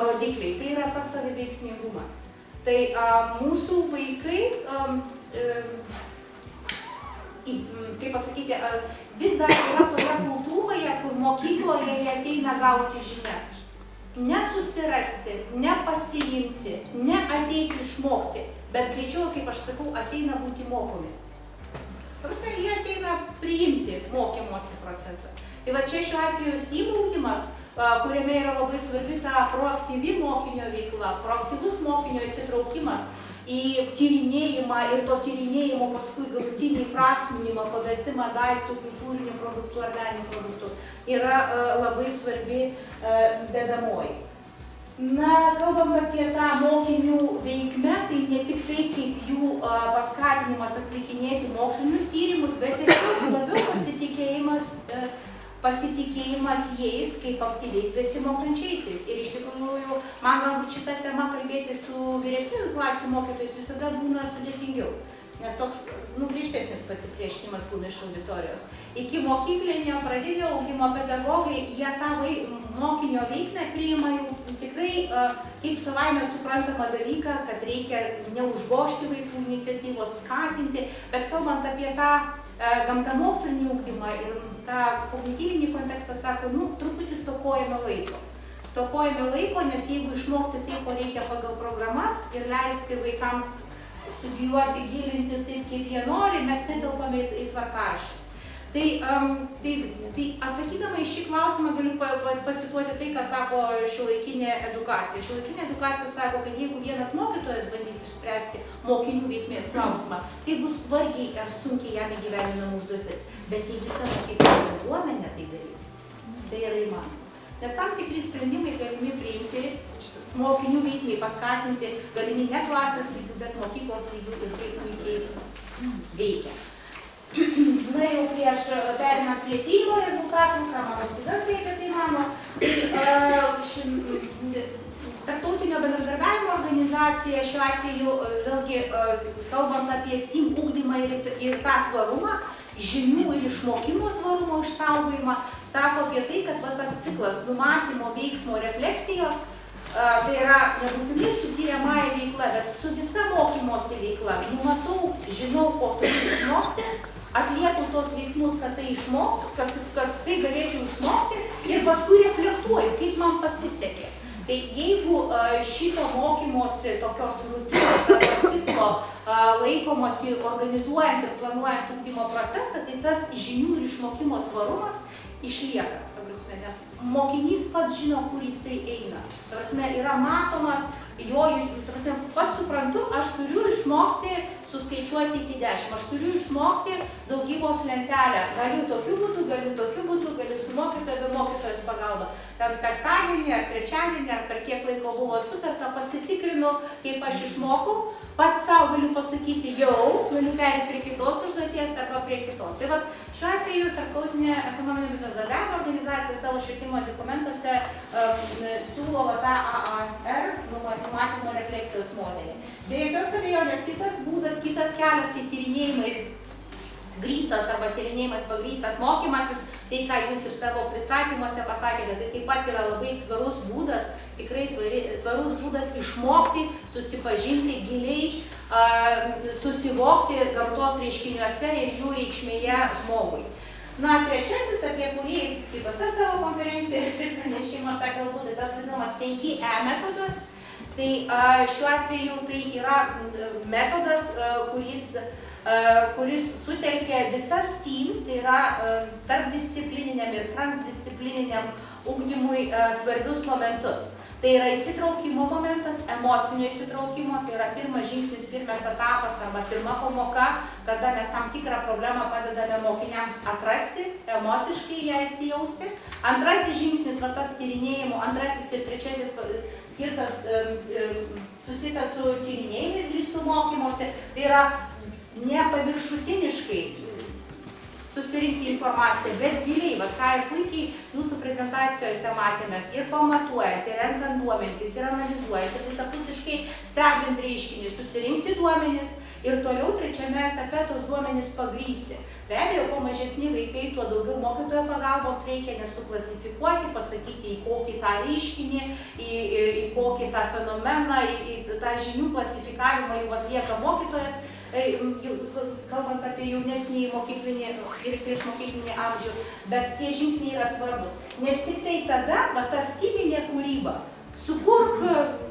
rodikliai. Tai yra tas saviveiksmingumas. Tai mūsų vaikai, kaip pasakyti, vis dar yra toje kultūroje, kur mokykloje jie ateina gauti žinias. Nesusirasti, nepasiimti, neateiti išmokti, bet greičiau, kaip aš sakau, ateina būti mokomi. Prasme, jie ateina priimti mokymosi procesą. Tai va čia šiuo atveju STEAM ugdymas, kuriame yra labai svarbi ta proaktyvi mokinio veikla, proaktyvus mokinio įsitraukimas į tyrinėjimą ir to tyrinėjimo paskui galutinį įprasminimą, pavertimą daiktų, kultūrinių produktų ar meninių produktų, yra labai svarbi dedamoji. Na, kalbam apie tą mokinių veikmę, tai ne tik tai kaip jų paskatinimas atlikinėti mokslinius tyrimus, bet ir labiau pasitikėjimas jais kaip aktyviais besimokančiaisiais. Ir iš tikrųjų, man galbūt šitą temą kalbėti su vyresniųjų klasių mokytojais visada būna sudėtingiau, nes toks griežtesnis pasipriešinimas būna iš auditorijos. Iki mokyklinio pradinio ugdymo pedagogai, jie tą mokinio veiklą priima jau tikrai kaip savaime suprantamą dalyką, kad reikia neužgožti vaikų iniciatyvos, skatinti, bet kalbant apie tą gamtamokslinį ugdymą ir tą kognityvinį kontekstą, sako, truputį stokojame laiko. Stokojame laiko, nes jeigu išmokti tai, ko reikia pagal programas ir leisti vaikams studijuoti, gilintis taip, kaip jie nori, mes netelpame į tvarkaraščius. Tai atsakydama į šį klausimą galiu pacituoti tai, ką sako šiuolaikinė edukacija. Šiuolaikinė edukacija sako, kad jeigu vienas mokytojas bandys išspręsti mokinių veikmės klausimą, tai bus vargiai ar sunkiai jam įgyvendinama užduotis. Bet jei visa mokyklos bendruomenė tai darys, tai yra įmanoma. Nes tam tikri sprendimai galimi priimti mokinių veikmai, paskatinti galimi ne klasės lygių, bet mokyklos lygių ir kaip puikiai veikia. Na jau prieš perinant prie tyrimo rezultatų, ką mano studentai apie tai mano, Tarptautinio bendradarbiavimo organizacija šiuo atveju, vėlgi kalbant apie STEAM ugdymą ir tą tvarumą, žinių ir išmokimo tvarumo išsaugojimą, sako apie tai, kad tas ciklas numatymo, veiksmo, refleksijos, tai yra nebūtinai su tyriamąja veikla, bet su visa mokymosi veikla. Numatau, žinau, ko turiu išmokti, atlieku tos veiksmus, kad tai išmokti, kad tai galėčiau išmokti ir paskui reflektuoju, kaip man pasisekė. Tai jeigu šito mokymosi tokios rutinos arba ciklo laikomosi organizuojant ir planuojant ugdymo procesą, tai tas žinių ir išmokimo tvarumas išlieka. Nes mokinys pats žino, kur jisai eina. Yra matomas, pats suprantu, aš turiu išmokti suskaičiuoti iki 10, aš turiu išmokti daugybos lentelę. Galiu tokiu būdu, galiu su mokytoju, be mokytojos pagalba. Penktadienį ar trečiadienį, ar per kiek laiko buvo sutarta, pasitikrinu, kaip aš išmokau, pats savo galiu pasakyti, jau galiu perėti prie kitos užduoties arba prie kitos. Tai va, šiuo atveju Tarptautinė ekonominio bendradarbiavimo organizacija savo švietimo dokumentuose siūlo tą AAR, numatymo refleksijos modelį. Be jokios abejonės, kitas būdas, kitas kelias, tai tyrinėjimais grįstas arba tyrinėjimais pagrįstas mokymasis, tai ką jūs ir savo pristatymuose pasakėte, tai taip pat yra labai tvarus būdas, tikrai tvarus būdas išmokti, susipažinti giliai, susivokti gamtos reiškiniuose ir jų reikšmėje žmogui. Na, trečiasis, apie kurį kitose savo konferencijose ir pranešimuose kalbu, tai tas vadinamas 5E metodas. Tai šiuo atveju tai yra metodas, kuris sutelkia visas STEAM, tai yra tarpdisciplininiam ir transdisciplininiam ugdymui svarbius momentus. Tai yra įsitraukimo momentas, emocinio įsitraukimo, tai yra pirmas žingsnis, pirmas etapas arba pirma pamoka, kada mes tam tikrą problemą padedame mokiniams atrasti, emociškai ją įsijausti. Antrasis žingsnis, tas tyrinėjimų, antrasis ir trečiasis skirtas susietas su tyrinėjimais grįstų mokymosi, tai yra ne paviršutiniškai susirinkti informaciją, bet giliai, ką ir puikiai jūsų prezentacijose matėmės, ir pamatuojant, ir renkant duomenys, ir analizuojant, ir visapusiškai stebint reiškinį, susirinkti duomenys ir toliau trečiame etape tos duomenys pagrįsti. Be abejo, kuo mažesni vaikai, tuo daugiau mokytojo pagalbos reikia, nes suklasifikuoti, pasakyti, į kokį tą reiškinį, į kokį tą fenomeną, į tą žinių klasifikavimą jau atlieka mokytojas, kalbant apie jaunesnį mokyklinį ir priešmokyklinį amžių, bet tie žingsniai yra svarbus. Nes tik tai tada, ta stilinė kūryba, sukurk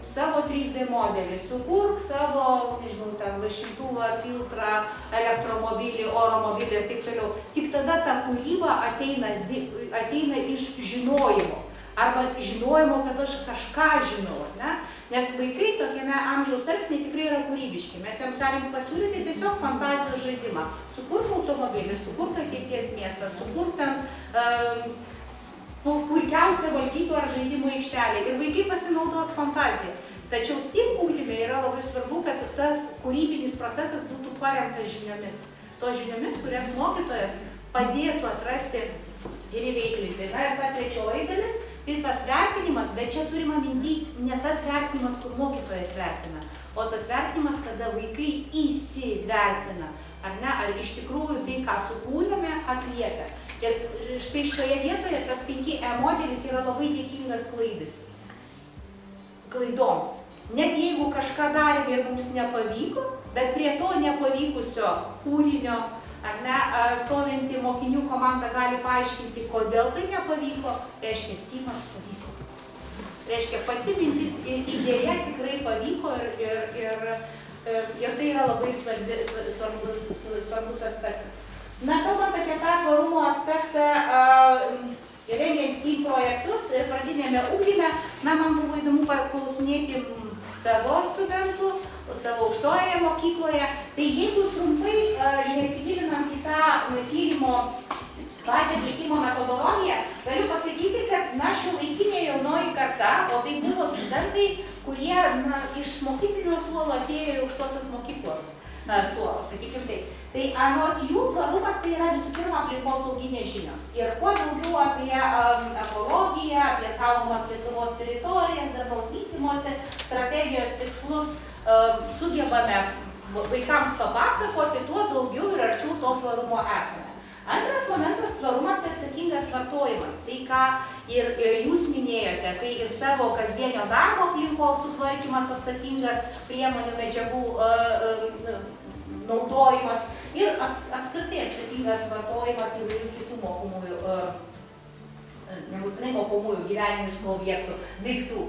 savo 3D modelį, sukurk savo, nežinau, lašintuvą, filtrą, elektromobilį, oro mobilį ir taip toliau. Tik tada ta kūryba ateina iš žinojimo. Arba žinojimo, kad aš kažką žinau, ne? Nes vaikai tokiame amžiaus tarpsnyje tikrai yra kūrybiški. Mes jiems galim pasiūlyti tiesiog fantazijos žaidimą. Sukurk automobilį, sukurk ateities miestą, sukurk ten puikiausią valgyklą ar žaidimų aikštelę. Ir vaikai pasinaudos fantaziją. Tačiau STEAM ugdyme yra labai svarbu, kad tas kūrybinis procesas būtų paremtas žiniomis. Tos žiniomis, kurias mokytojas padėtų atrasti ir įveiklinti. Na ir ta trečioji dalis. Ir tas vertinimas, bet čia turima minty ne tas vertinimas, kur mokytojas vertina, o tas vertinimas, kada vaikai įsivertina, ar iš tikrųjų tai, ką sukūrėme, atlieka. Ir štai šitoje vietoje tas 5E modelis yra labai dėkingas klaidoms. Net jeigu kažką darėme ir mums nepavyko, bet prie to nepavykusio kūrinio, stovinti mokinių komanda gali paaiškinti, kodėl tai nepavyko, reiškia, STEAMas pavyko. Reiškia, pati mintis ir idėja tikrai pavyko ir tai yra labai svarbus aspektas. Na, kalbant apie apie tą tvarumo aspektą, rengiant STEAM projektus ir pradinėme ugdyme, man buvo įdomu paklausinėti savo studentų, savo aukštojoje mokykloje. Tai jeigu trumpai, nesigilinant į tą tyrimo pačią atlikimo metodologiją, galiu pasakyti, kad šiuolaikinė jaunoji karta, o tai buvo studentai, kurie iš mokyklinio suolo atėjo į aukštosios mokyklos suolą, sakykime taip. Tai anot jų tvarumas tai yra visų pirma aplinkosauginės žinios. Ir kuo daugiau apie ekologiją, apie saugomas Lietuvos teritorijas, darnaus vystymosi, strategijos tikslus sugebame vaikams papasakoti, tuo daugiau ir arčiau to tvarumo esame. Antras momentas, tvarumas tai atsakingas vartojimas. Tai, ką ir jūs minėjote, tai ir savo kasdienio darbo aplinkos sutvarkymas atsakingas, priemonių medžiagų naudojimas ir apskritai atsakingas vartojimas įvairių kitų mokomųjų, nebūtinai mokomųjų gyvenimiškų objektų, daiktų.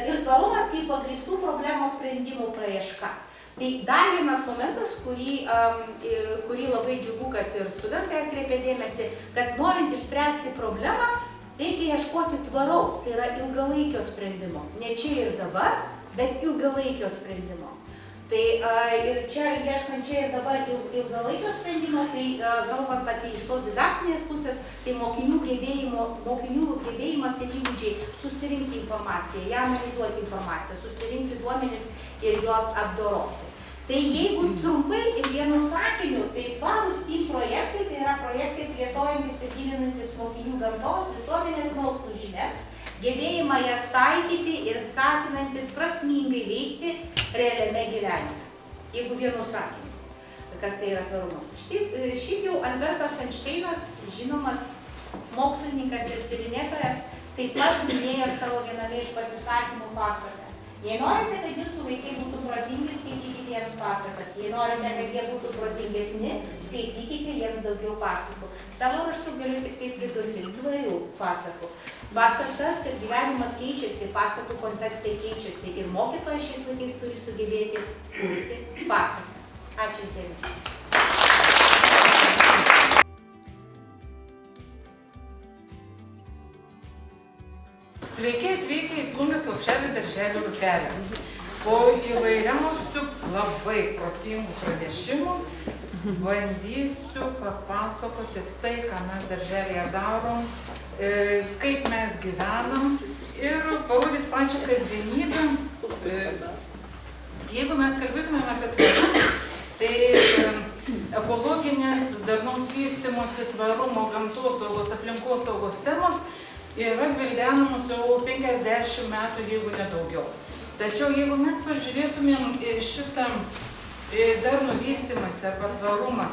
Ir tvarumas kaip pagrįstų problemos sprendimų paieška. Tai dar vienas momentas, kurį labai džiugu, kad ir studentai atkreipė dėmesį, kad norint išspręsti problemą, reikia ieškoti tvaraus, tai yra ilgalaikio sprendimo. Ne čia ir dabar, bet ilgalaikio sprendimo. Tai ir čia, ieškant čia ir dabar ilgalaikio sprendimo, tai galvant apie iš tos didaktinės pusės, tai mokinių gebėjimas ir įgūdžiai susirinkti informaciją, ją analizuoti informaciją, susirinkti duomenis ir juos apdoroti. Tai jeigu trumpai ir vienu sakiniu, tai tvarūs STEAM projektai, tai yra projektai plėtojantis ir gilinantis mokinių gamtos, visuomenės mokslų žinias, gebėjimą jas taikyti ir skatinantis prasmingai veikti realiame gyvenime. Jeigu vienu sakiniu. Kas tai yra tvarumas? Šiaip jau Albertas Einšteinas, žinomas mokslininkas ir tyrinėtojas, taip pat minėjo savo viename iš pasisakymų pasaką. Jei norite, kad jūsų vaikai būtų protingi, skaitykite jiems pasakas. Jei norite, kad jie būtų protingesni, skaitykite jiems daugiau pasakų. Savo raštu galiu tik tai pridurti tvarių pasakų. Faktas tas, kad gyvenimas keičiasi, pasakų kontekstai keičiasi ir mokytojas šiais laikais turi sugebėti kurti pasakas. Ačiū uždėmesi. Sveiki atvykę į Plungės Lopšelį darželio Rūtelę. Po įvairiausių labai protingų pranešimų bandysiu papasakoti tai, ką mes darželėje darom, kaip mes gyvenam ir parodyti pačią kasdienybę. Jeigu mes kalbėtumėm apie tvarumą, tai ekologinės, darnaus vystymosi, tvarumo, gamtosaugos, aplinkosaugos temos yra gvildenamos jau 50 metų, jeigu nedaugiau. Tačiau jeigu mes pažiūrėtumėm į šitą darnų vystymąsi arba tvarumą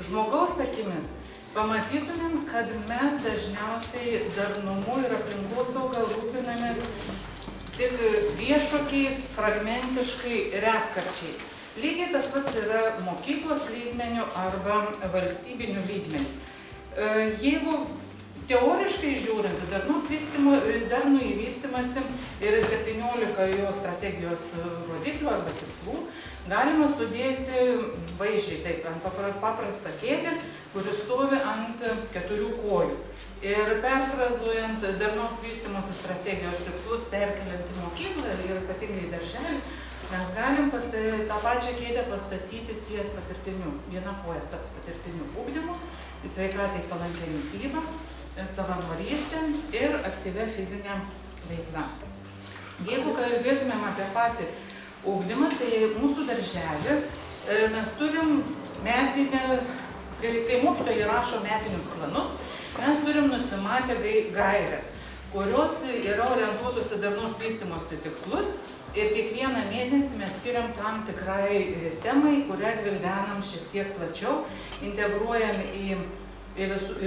žmogaus akimis, pamatytumėm, kad mes dažniausiai darnumu ir aplinkosaugą rūpinamės tik viešokiais, fragmentiškai, retkarčiais. Lygiai tas pats yra mokyklos lygmenių arba valstybinių lygmenių. Jeigu teoriškai žiūrint, darnų įvystymasi ir 17 jo strategijos rodiklių arba tikslų galima sudėti vaizdžiai taip ant paprastą kėdę, kuris stovi ant 4 kojų. Ir perfrazuojant darnaus vystymosi strategijos tikslus, perkeliant į mokyklą ir ypatingai į darželį, mes galim tą pačią kėdę pastatyti ties patirtiniu. Viena koja taps patirtiniu ugdymu, sveikatai palankia mityba, savanorystė ir aktyvia fizinė veikla. Jeigu kalbėtumėm apie patį ugdymą, tai mūsų darželį mes turim metinės, kai mokytojai rašo metinius planus, mes turim nusimatę gaires, kurios yra orientuotos į darnaus vystymosi tikslus ir kiekvieną mėnesį mes skiriam tam tikrai temai, kurią gvildenam šiek tiek plačiau, integruojam į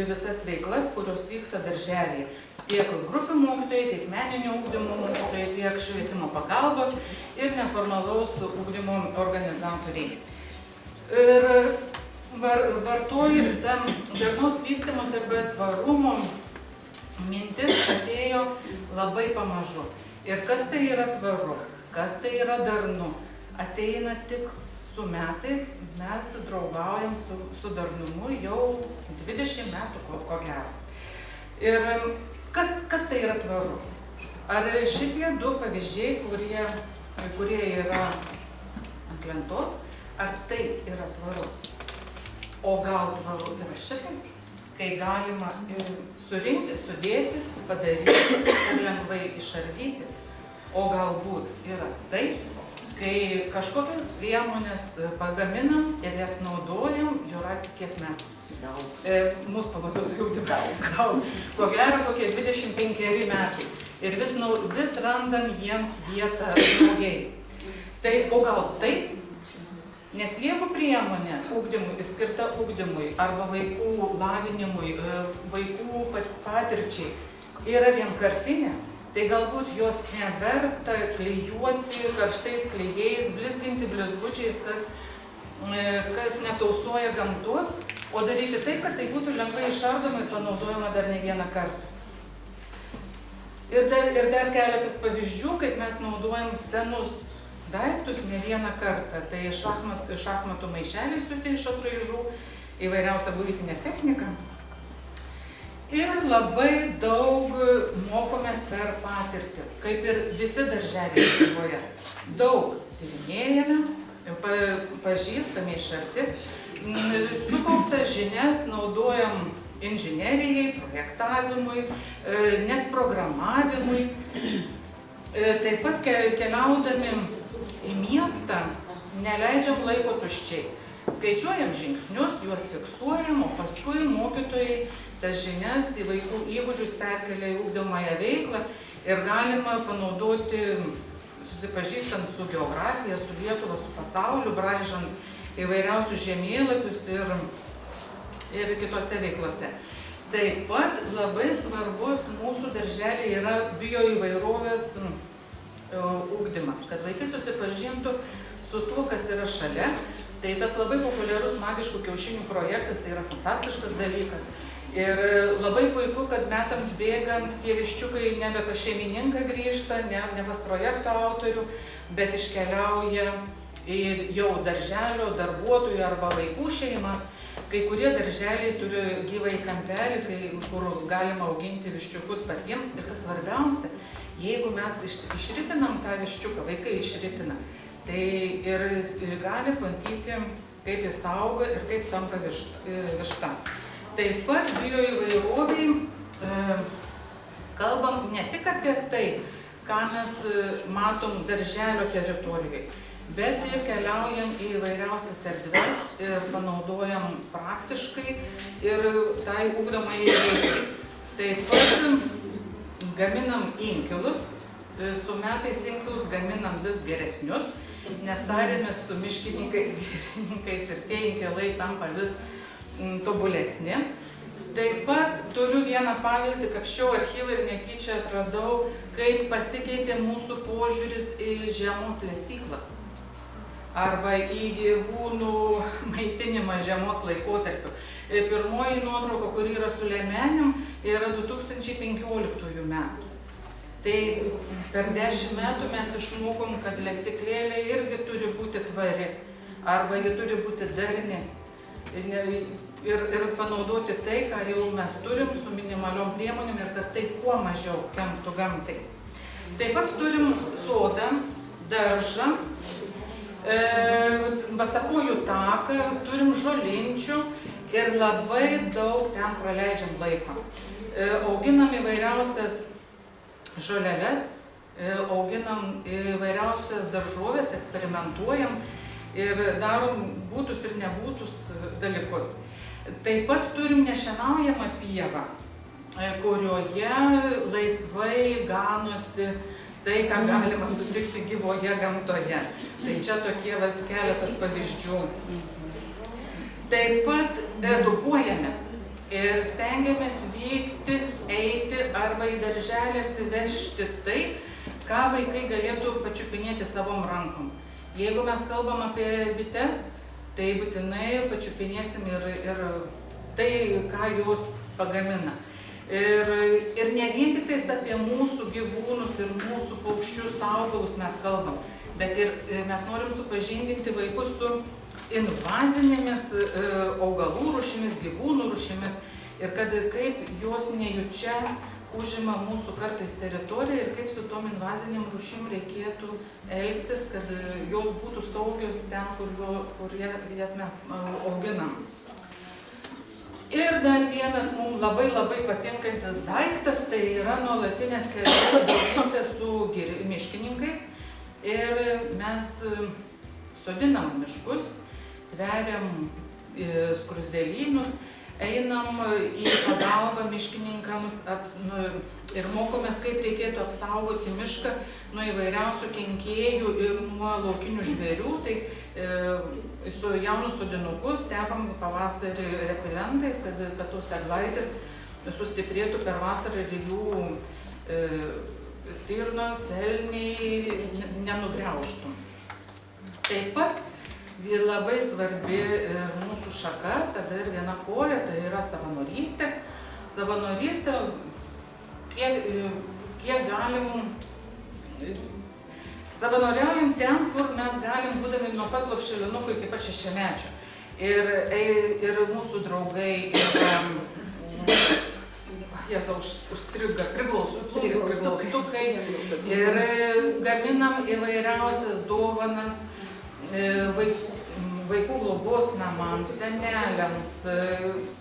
visas veiklas, kurios vyksta darželėje. Tiek grupių mokytojai, tiek meninio ugdymo mokytojai, tiek švietimo pagalbos ir neformalaus ugdymo organizatoriai. Ir darnaus vystymosi arba tvarumo mintis atėjo labai pamažu. Ir kas tai yra tvaru, kas tai yra darnu, ateina tik su metais mes draugaujam su darnumu jau 20 metų, ko gero. Ir kas tai yra tvaru? Ar šitie du pavyzdžiai, kurie yra ant lentos, ar tai yra tvaru? O gal tvaru yra šitaip, kai galima surinkti, sudėti, padaryti ir lengvai išardyti? O galbūt yra taip, kai kažkokias priemonės pagaminam ir jas naudojam, Jūratė, kiek metų? Mūsų pavaduotojų jau gal, ko gero, kokie 25 metai. Ir vis randam jiems vietą naujai. Tai, o gal taip? Nes jeigu priemonė ugdymui, skirta ugdymui arba vaikų lavinimui, vaikų patirčiai yra vienkartinė, tai galbūt jos neverta klijuoti karštais klijais, blizginti blizgučiais, kas netausoja gamtos, o daryti taip, kad tai būtų lengvai išardoma ir panaudojama dar ne vieną kartą. Ir dar keletas pavyzdžių, kaip mes naudojam senus daiktus ne vieną kartą. Tai šachmatų maišeliai siūti iš atraižų, įvairiausia buitinė technika. Ir labai daug mokomės per patirtį, kaip ir visi darželiai Lietuvoje. Daug tyrinėjame, pažįstame iš arti, sukauptas žinias naudojam inžinerijai, projektavimui, net programavimui. Taip pat keliaudami į miestą neleidžiam laiko tuščiai. Skaičiuojam žingsnius, juos fiksuojam, o paskui mokytojai tas žinias į vaikų įgūdžius perkelia į ugdomąją veiklą ir galima panaudoti, susipažįstant su geografija, su Lietuva, su pasauliu, braižant įvairiausius žemėlapius ir kitose veiklose. Taip pat labai svarbus mūsų darželiai yra bioįvairovės ugdymas, kad vaikai susipažintų su tuo, kas yra šalia. Tai tas labai populiarus magiškų kiaušinių projektas, tai yra fantastiškas dalykas. Ir labai puiku, kad metams bėgant tie viščiukai nebe pas šeimininką grįžta, ne pas projekto autorių, bet iškeliauja į jau darželio darbuotojų arba vaikų šeimas. Kai kurie darželiai turi gyvąjį kampelį, kur galima auginti viščiukus patiems. Ir kas svarbiausia, jeigu mes išritinam tą viščiuką, vaikai išritina, tai ir gali matyti, kaip jis auga ir kaip tampa višta. Taip pat bioįvairoviai kalbam ne tik apie tai, ką mes matom darželio teritorijoje, bet ir keliaujam į įvairiausias erdves ir panaudojam praktiškai ir tai ugdomai veiklai. Taip pat gaminam inkilus, su metais inkilus gaminam vis geresnius, nes tarėmės su miškininkais, girininkais ir tie inkilai tampa vis tobulesni. Taip pat turiu vieną pavyzdį, kapščiau archyvą ir netyčia atradau, kaip pasikeitė mūsų požiūris į žiemos lesyklas arba į gyvūnų maitinimą žiemos laikotarpiu. Pirmoji nuotrauka, kuri yra su liemenim, yra 2015 metų. Tai per 10 metų mes išmokom, kad lesyklėlė irgi turi būti tvari arba ji turi būti darni. Ir panaudoti tai, ką jau mes turim su minimaliom priemonėm ir kad tai kuo mažiau kenktų gamtai. Taip pat turim sodą, daržą, basakojų taką, turim žolinčių ir labai daug ten praleidžiam laiko. Auginam įvairiausias žoleles, auginam įvairiausias daržovės, eksperimentuojam ir darom būtus ir nebūtus dalykus. Taip pat turim nešienaujamą pievą, kurioje laisvai ganosi tai, ką galima sutikti gyvoje gamtoje. Tai čia tokie keletas pavyzdžių. Taip pat edukuojamės ir stengiamės vykti, eiti arba į darželį atsivežti tai, ką vaikai galėtų pačiupinėti savom rankom. Jeigu mes kalbam apie bites, tai būtinai pačiupinėsim ir tai, ką jos pagamina. Ir ne vien tik tais apie mūsų gyvūnus ir mūsų paukščius, augalus mes kalbam, bet ir mes norim supažindinti vaikus su invazinėmis augalų rūšimis, gyvūnų rūšimis ir kad kaip jos nejučia užima mūsų kartais teritoriją ir kaip su tom invaziniam rūšim reikėtų elgtis, kad jos būtų saugios ten, kur jas mes auginam. Ir dar vienas mums labai patinkantis daiktas, tai yra nuolatinės kelių draugystės su miškininkais. Ir mes sodinam miškus, tveriam skruzdėlynus, einam į pagalbą miškininkams ir mokomės, kaip reikėtų apsaugoti mišką nuo įvairiausių kenkėjų ir nuo laukinių žvėrių. Tai su jaunus sodinukus tepam pavasarį repelentais, kad tos eglaitės sustiprėtų per vasarą ir jų stirnos, elniai nenugriaužtų. Taip pat labai svarbi mūsų šaka, tada ir viena koja, tai yra savanorystė. Savanorystė, kiek galim, savanoriaujam ten, kur mes galim, būdami nuo pat lopšelinukų iki pat 6-mečio. Ir mūsų draugai, užstriga, priglaustukai, ir gaminam įvairiausias dovanas vaikų globos namams, seneliams,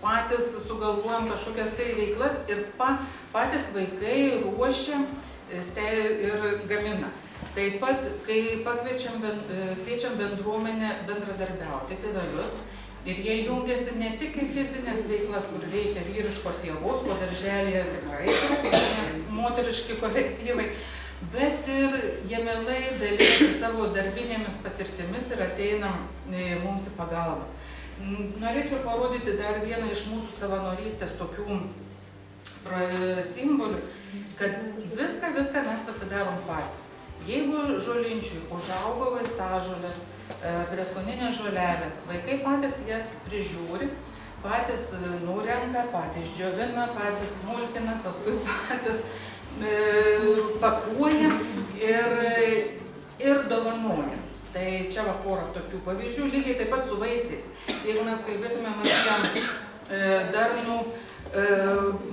patys sugalvojam kažkokias tai veiklas ir patys vaikai ruošia ir gamina. Taip pat, kai kviečiam bendruomenę bendradarbiauti tėvelius, ir jie jungiasi ne tik į fizinės veiklas, kur reikia vyriškos jėgos, o darželėje tikrai nes moteriški kolektyvai, bet ir jie mielai dalyjasi savo darbinėmis patirtimis ir ateina mums į pagalbą. Norėčiau parodyti dar vieną iš mūsų savanorystės tokių simbolių, kad viską mes pasidarom patys. Jeigu žolinčiui užaugo vaistažolės, prieskoninės žolelės, vaikai patys jas prižiūri, patys nurenka, patys džiovina, patys smulkina, paskui patys pakuoja ir dovanoja. Tai čia va porą tokių pavyzdžių, lygiai taip pat su vaisiais. Jeigu mes kalbėtumėm apie darnų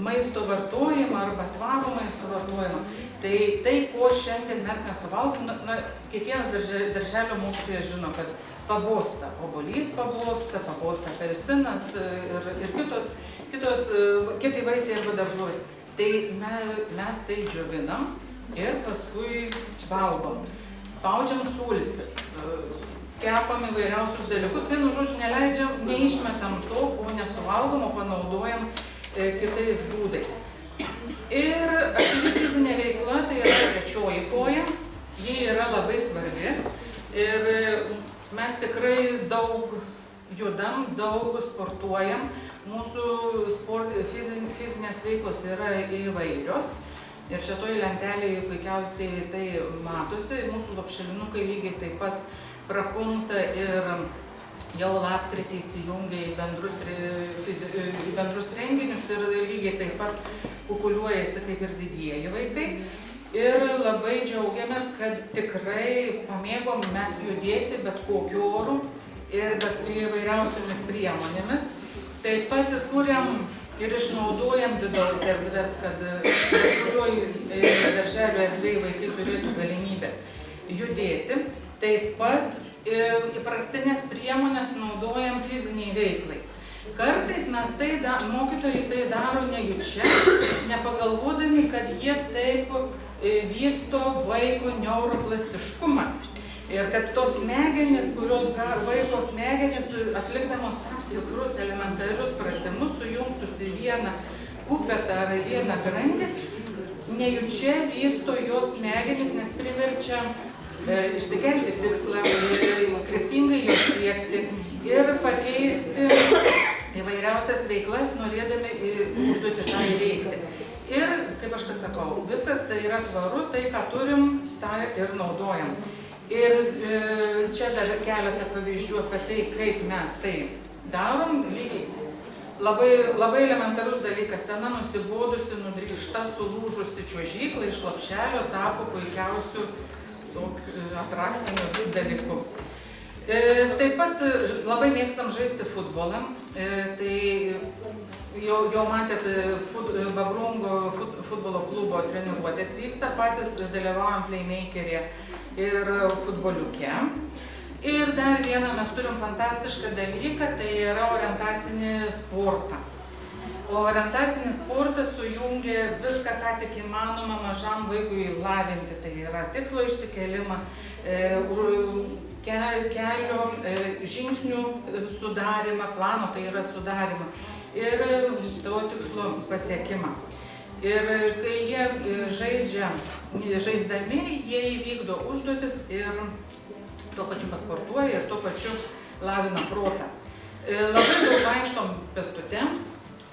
maisto vartojimą arba tvarų maisto vartojimą, tai ko šiandien mes nesuvalgom, kiekvienas darželio mokytojas žino, kad pabosta obuolys, pabosta persinas ir kiti vaisiai arba daržovės. Tai mes tai džiovinam ir paskui valgom. Spaudžiam sultis, kepam įvairiausius dalykus, vienu žodžiu neleidžiam, neišmetam to, ko nesuvalgom, o panaudojam kitais būdais. Ir aktyvi fizinė veikla, tai yra trečioji koja, ji yra labai svarbi ir mes tikrai daug judam, daug sportuojam, mūsų fizinės veiklos yra įvairios. Ir šitoj lentelėje puikiausiai tai matosi, mūsų lopšelinukai lygiai taip pat prakunta ir jau lapkritį įsijungia į bendrus renginius ir lygiai taip pat kukuliuojasi kaip ir didieji vaikai. Ir labai džiaugiamės, kad tikrai pamėgom mes judėti bet kokiu oru ir įvairiausiomis priemonėmis. Taip pat kuriam ir išnaudojam vidaus erdves, kad kurioj darželio erdvėj vaikai turėtų galimybę judėti. Taip pat įprastinės priemonės naudojam fiziniai veiklai. Kartais mes mokytojai tai daro nejučia, nepagalvodami, kad jie taip vysto vaiko neuroplastiškumą. Ir kad tos smegenys, vaiko smegenys atlikdamos tam tikrus elementarius pratimus sujungtus į vieną kupetą ar į vieną grandį, nejučia vysto jos smegenys, nes priverčia išsikelti tikslą, kryptingai jo siekti ir pakeisti įvairiausias veiklas, norėdami užduoti tą įveikti. Ir, kaip aš sakau, viskas tai yra tvaru, tai ką turim, tą ir naudojam. Ir čia dar keletą pavyzdžių apie tai, kaip mes tai darom. Lygiai labai elementarus dalykas. Sena nusibodusi, nudryžta, sulūžusi čiuožykla iš lopšelio tapo puikiausių atrakcinių dalykų. Taip pat labai mėgstam žaisti futbolą. Tai jau matėt, Babrungo futbolo klubo treniruotės vyksta, patys dalyvaujam playmaker'e ir futboliuke. Ir dar vieną mes turim fantastišką dalyką, tai yra orientacinį sportą. O orientacinis sportas sujungia viską, ką tik įmanoma mažam vaikui lavinti. Tai yra tikslo išsikėlimą, kelio žingsnių sudarimą, plano, tai yra sudarimą ir to tikslo pasiekimą. Ir kai jie žaisdami, jie įvykdo užduotis ir tuo pačiu pasportuoja ir tuo pačiu lavina protą. Labai daug vaikštom pėstute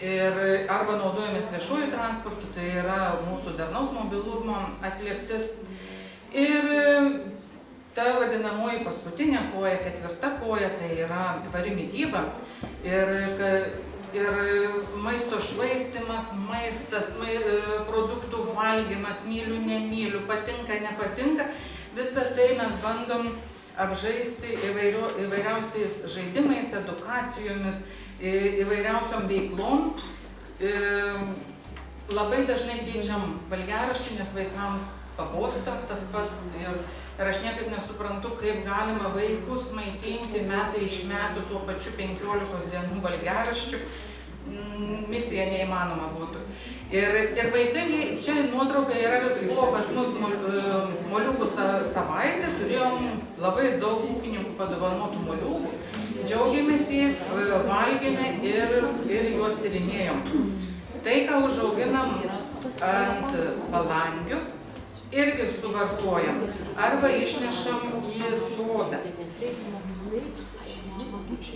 ir arba naudojamės viešųjų transportų, tai yra mūsų darnaus mobilumo atlieptis. Ir ta vadinamoji paskutinė koja, ketvirta koja, tai yra tvari mityba. Ir maisto švaistymas, maistas, produktų valgymas, myliu, nemyliu, patinka, nepatinka. Visą tai mes bandom apžaisti įvairiausiais žaidimais, edukacijomis, įvairiausiom veiklom. Labai dažnai keičiam valgiaraštį, nes vaikams pabosta tas pats. Ir aš niekaip nesuprantu, kaip galima vaikus maitinti metai iš metų tuo pačiu 15 dienų valgiaraščiu. Misija neįmanoma būtų. Ir vaikai, čia nuotrauka yra, buvo pas mus moliūkų savaitė, turėjom labai daug ūkininkų padovanotų moliūkų, džiaugiamės jais, valgėme ir juos tyrinėjom. Tai, ką užauginam ant balangių, irgi suvartojam arba išnešam į sodą.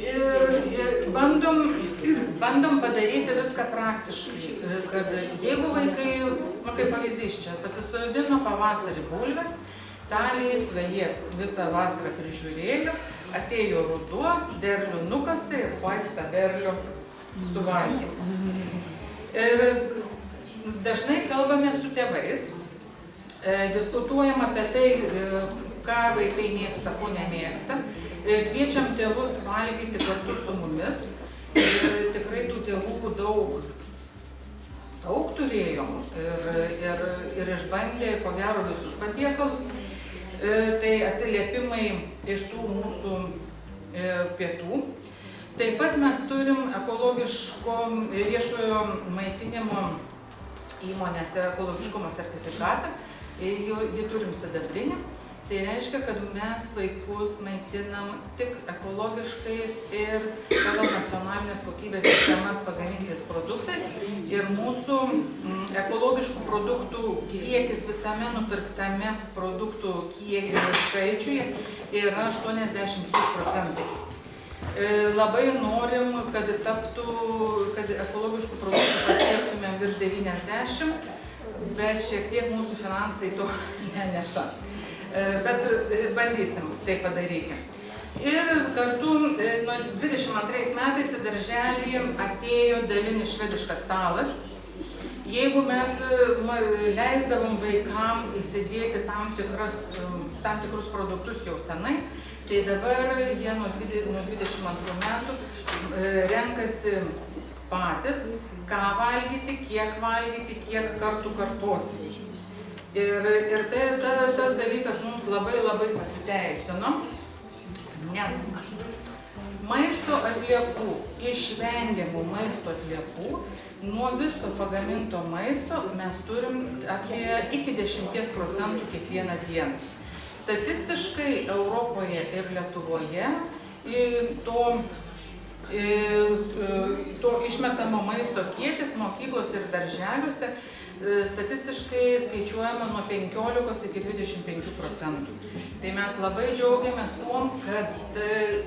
Ir bandom padaryti viską praktiškai, kad jeigu vaikai, kaip pavyzdys čia, pasisodino pavasarį bulves, taliais jie visą vasarą prižiūrėjo, atėjo ruduo, derlių nukasė ir pats tą derlių suvalgė. Ir dažnai kalbame su tėvais, diskutuojam apie tai, ką vaikai mėgsta, ko nemėgsta. Kviečiam tėvus valgyti kartu su mumis. Ir tikrai tų tėvų daug turėjom ir išbandė, ko gero, visus patiekalus. Tai atsiliepimai iš tų mūsų pietų. Taip pat mes turim ekologiško viešojo maitinimo įmonėse ekologiškumo sertifikatą. Jį turim sidabrinį. Tai reiškia, kad mes vaikus maitinam tik ekologiškais ir pagal nacionalinės kokybės sistemas pagamintais produktais. Ir mūsų ekologiškų produktų kiekis visame nupirktame produktų skaičiuje yra 83%. Labai norim, kad ekologiškų produktų pasiektumėm virš 90%, bet šiek tiek mūsų finansai to neneša. Bet bandysim tai padaryti. Ir kartu nuo 22 metais į darželį atėjo dalinis švediškas stalas. Jeigu mes leisdavom vaikam įsidėti tam tikrus produktus jau senai, tai dabar jie nuo 22 metų renkasi patys, ką valgyti, kiek kartų kartoti. Ir tas dalykas mums labai pasiteisino, nes maisto atliekų, išvengiamų maisto atliekų, nuo viso pagaminto maisto mes turim apie iki 10% kiekvieną dieną. Statistiškai Europoje ir Lietuvoje to išmetamo maisto kiekis mokyklose ir darželiuose statistiškai skaičiuojama nuo 15 iki 25%. Tai mes labai džiaugiamės tuom, kad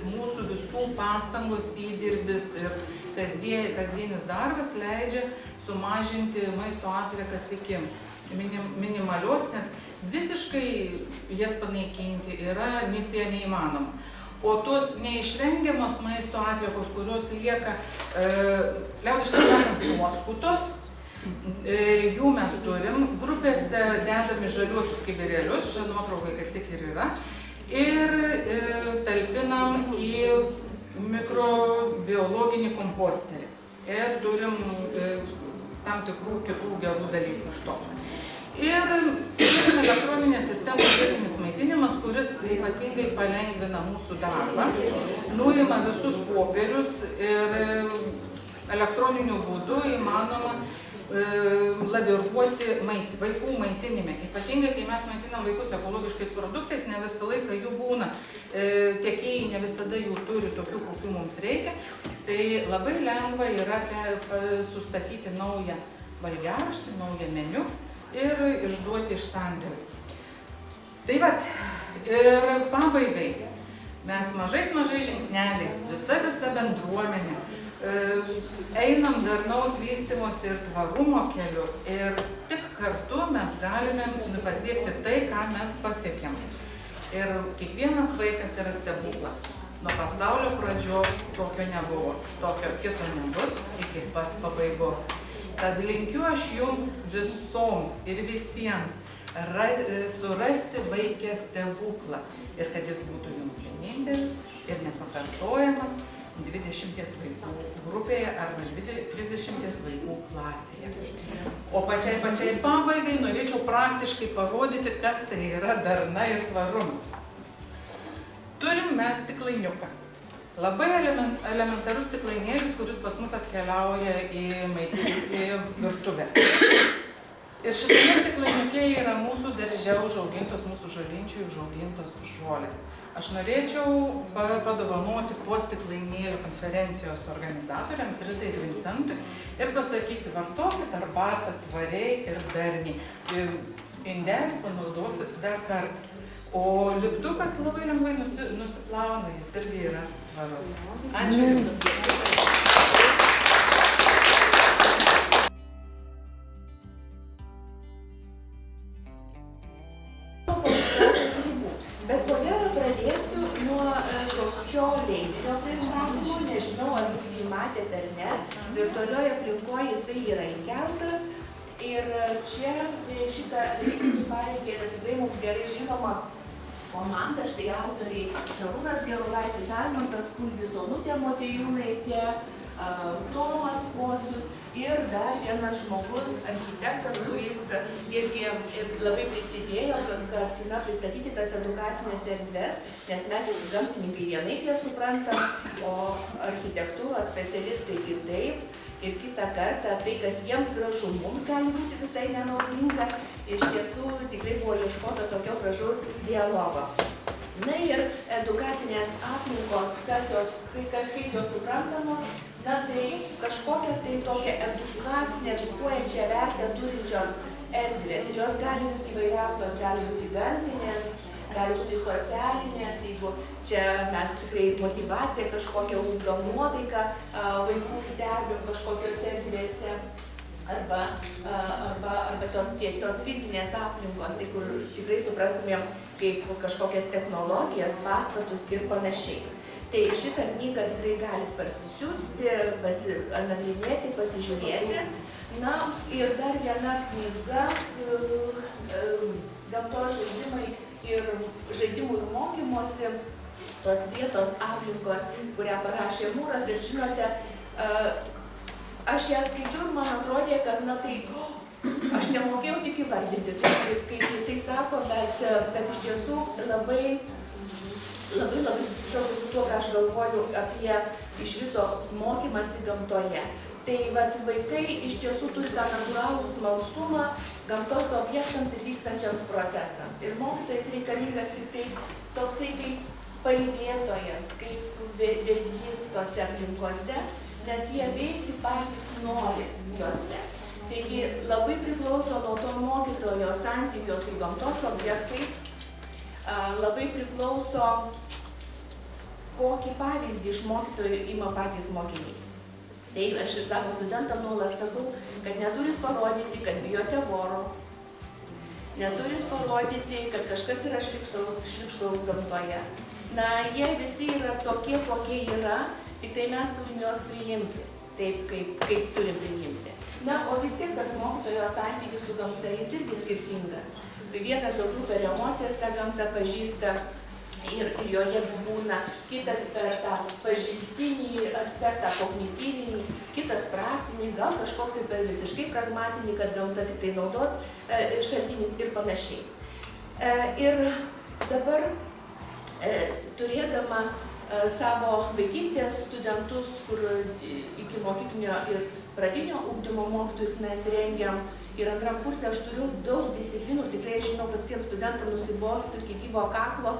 mūsų visų pastangos, įdirbis ir kasdienis darbas leidžia sumažinti maisto atliekas iki minimalios, nes visiškai jas panaikinti yra misija neįmanoma. O tos neišvengiamos maisto atliekos, kurios lieka, liaudiškai sakant, nuoskutos, jų mes turim, grupėse dedami žaliuosius kibirėlius, čia nuotraukai kaip tik ir yra, ir talpinam į mikrobiologinį komposterį. Ir turim tam tikrų kitų gerų dalykų iš to. Ir elektroninės sistemos vietinis maitinimas, kuris ypatingai palengvina mūsų darbą, nuima visus popierius ir elektroniniu būdu įmanoma laviruoti vaikų maitinime. Ypatingai, kai mes maitinam vaikus ekologiškais produktais, ne visą laiką jų būna, tiekėjai ne visada jų turi tokių, kokių mums reikia, tai labai lengva yra sustatyti naują valgiaraštį, naują meniu ir išduoti iš sandėlių. Tai vat, ir pabaigai, mes mažais žingsneliais, visa bendruomenė, einam darnaus vystymosi ir tvarumo keliu ir tik kartu mes galime pasiekti tai, ką mes pasiekėm. Ir kiekvienas vaikas yra stebuklas. Nuo pasaulio pradžios tokio nebuvo, tokio kito nebus iki pat pabaigos. Tad linkiu aš jums visoms ir visiems surasti vaikę stebuklą ir kad jis būtų jums vienintelis ir nepakartojamas 20 vaikų grupėje arba 30 vaikų klasėje. O pačiai pabaigai norėčiau praktiškai parodyti, kas tai yra darna ir tvarumas. Turim mes stiklainiuką. Labai elementarus stiklainėlis, kuris pas mus atkeliauja į virtuvę. Ir šitame stiklainiuke yra mūsų darže užaugintos, mūsų žolinčių užaugintos žolės. Aš norėčiau padovanoti po stiklainėlių konferencijos organizatoriams, Ritai ir Vincentui, ir pasakyti, vartokit arbatą tvariai ir darniai. Indelį panaudosit dar kartą. O lipdukas labai lengvai nusiplauna, jis irgi yra tvarus. Ačiū Jums. Bet ko gero pradėsiu nuo šio leidinio pristatymo, nežinau, ar jūs jį matėte ar ne, virtualioje aplinkoje jisai yra įkeltas ir čia šitą leidinį parengė tikrai mums gerai žinoma komanda, štai autoriai Šarūnas Gerulaitis, Almantas Kulbis, Onutė Motiejūnaitė, Tomas Pocius ir dar vienas žmogus, architektas, kuris irgi labai prisidėjo, kad pristatyti tas edukacinės erdves, nes mes gamtininkai vienaip jas suprantam, o architektūros specialistai kitaip. Ir kitą kartą tai, kas jiems gražu, mums gali būti visai nenaudinga. Iš tiesų tikrai buvo ieškota tokio gražaus dialogo. Na ir edukacinės aplinkos, kaip jos suprantamos, na tai kažkokią tai tokią edukacinę, edukuojančią vertę turinčios erdvės. Ir jos gali būti įvairiausios, gali būti gamtinės, gali būti socialinės, jeigu čia mes tikrai motyvaciją kažkokią ugdom nuotaiką vaikų stebim kažkokiose erdvėse. Arba tos fizinės aplinkos, tai kur tikrai suprastumėm kaip kažkokias technologijas, pastatus ir panašiai. Tai šitą knygą tikrai galite parsisiųsti, nagrinėti, pasižiūrėti. Na ir dar viena knyga, gamtos žaidimai ir žaidimų ir mokymosi, tos vietos aplinkos, kurią parašė Mūras. Ir žinote, aš ją skaičiau ir man atrodė, kad na taip, aš nemokėjau tik įvardinti, kaip jisai sako, bet iš tiesų labai susišaukiu su tuo, ką aš galvoju apie iš viso mokymąsi gamtoje. Tai vaikai iš tiesų turi tą natūralų smalsumą gamtos objektams ir vykstančiams procesams. Ir mokytojas reikalingas tik tai toksai kaip palydėtojas, kaip vedlys tose aplinkose, nes jie veikti patys nori juose. Taigi labai priklauso nuo to mokytojo santykio su gamtos objektais, labai priklauso, kokį pavyzdį iš mokytojų ima patys mokiniai. Tai aš ir savo studentam nuolat sakau, kad neturit parodyti, kad bijote voro, neturit parodyti, kad kažkas yra šlykštaus gamtoje, Na, jie visi yra tokie, kokie yra, tik tai mes turim juos priimti, taip kaip turim priimti. Na, o vis tiek tas mokytojo santykis su gamta, jis irgi skirtingas. Vienas daugiau per emocijas tą gamtą pažįsta ir joje būna, kitas per tą pažintinį aspektą, kognityvinį, kitas praktinį, gal kažkoks ir per visiškai pragmatinį, kad gamta tik tai naudos šaltinis ir panašiai. Ir dabar turėdama savo vaikystės studentus, kur iki mokyklinio ir pradinio ugdymo mokytojus mes rengiam, ir antram kurse aš turiu daug disciplinų, tikrai žinau, kad tiem studentam nusibostų iki gyvo kaklo,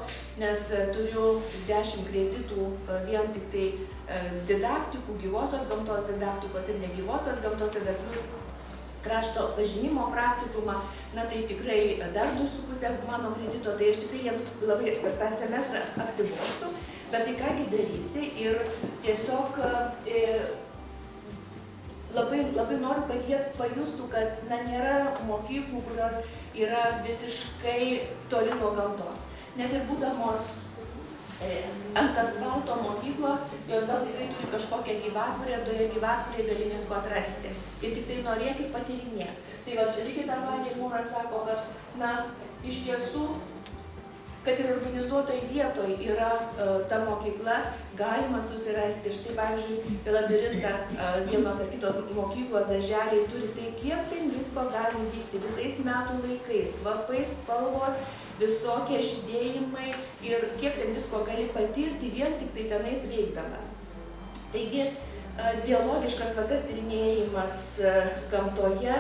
nes turiu 10 kreditų vien tik tai didaktikų, gyvosios gamtos didaktikos ir negyvosios gamtos ir dar plus krašto pažinimo praktikumą, na tai tikrai dar 2,5 mano kredito, tai aš tikrai jiems labai per tą semestrą apsibostų, bet tai kągi darysi ir tiesiog labai noriu, kad jie pajustų, kad nėra mokyklų, kurios yra visiškai toli nuo gamtos. Net ir būdamos ant asfalto mokyklos, jos gal tikrai turi kažkokią gyvatvorę ir toje gyvatvorėje gali visko atrasti. Ir tik tai norėkit patyrinėti. Tai va, lygiai tą patį Mūras sako, kad, na, iš tiesų, kad ir organizuotoj vietoj yra ta mokykla, galima susirasti. Ir štai, pavyzdžiui, labirintą vienos ar kitos mokyklos darželiai turi, tai kiek ten visko gali vykti visais metų laikais, kvapai, spalvos, visokie žydėjimai ir kiek ten visko gali patirti vien tik tai tenais veikdamas. Taigi, dialogiškas tas tyrinėjimas gamtoje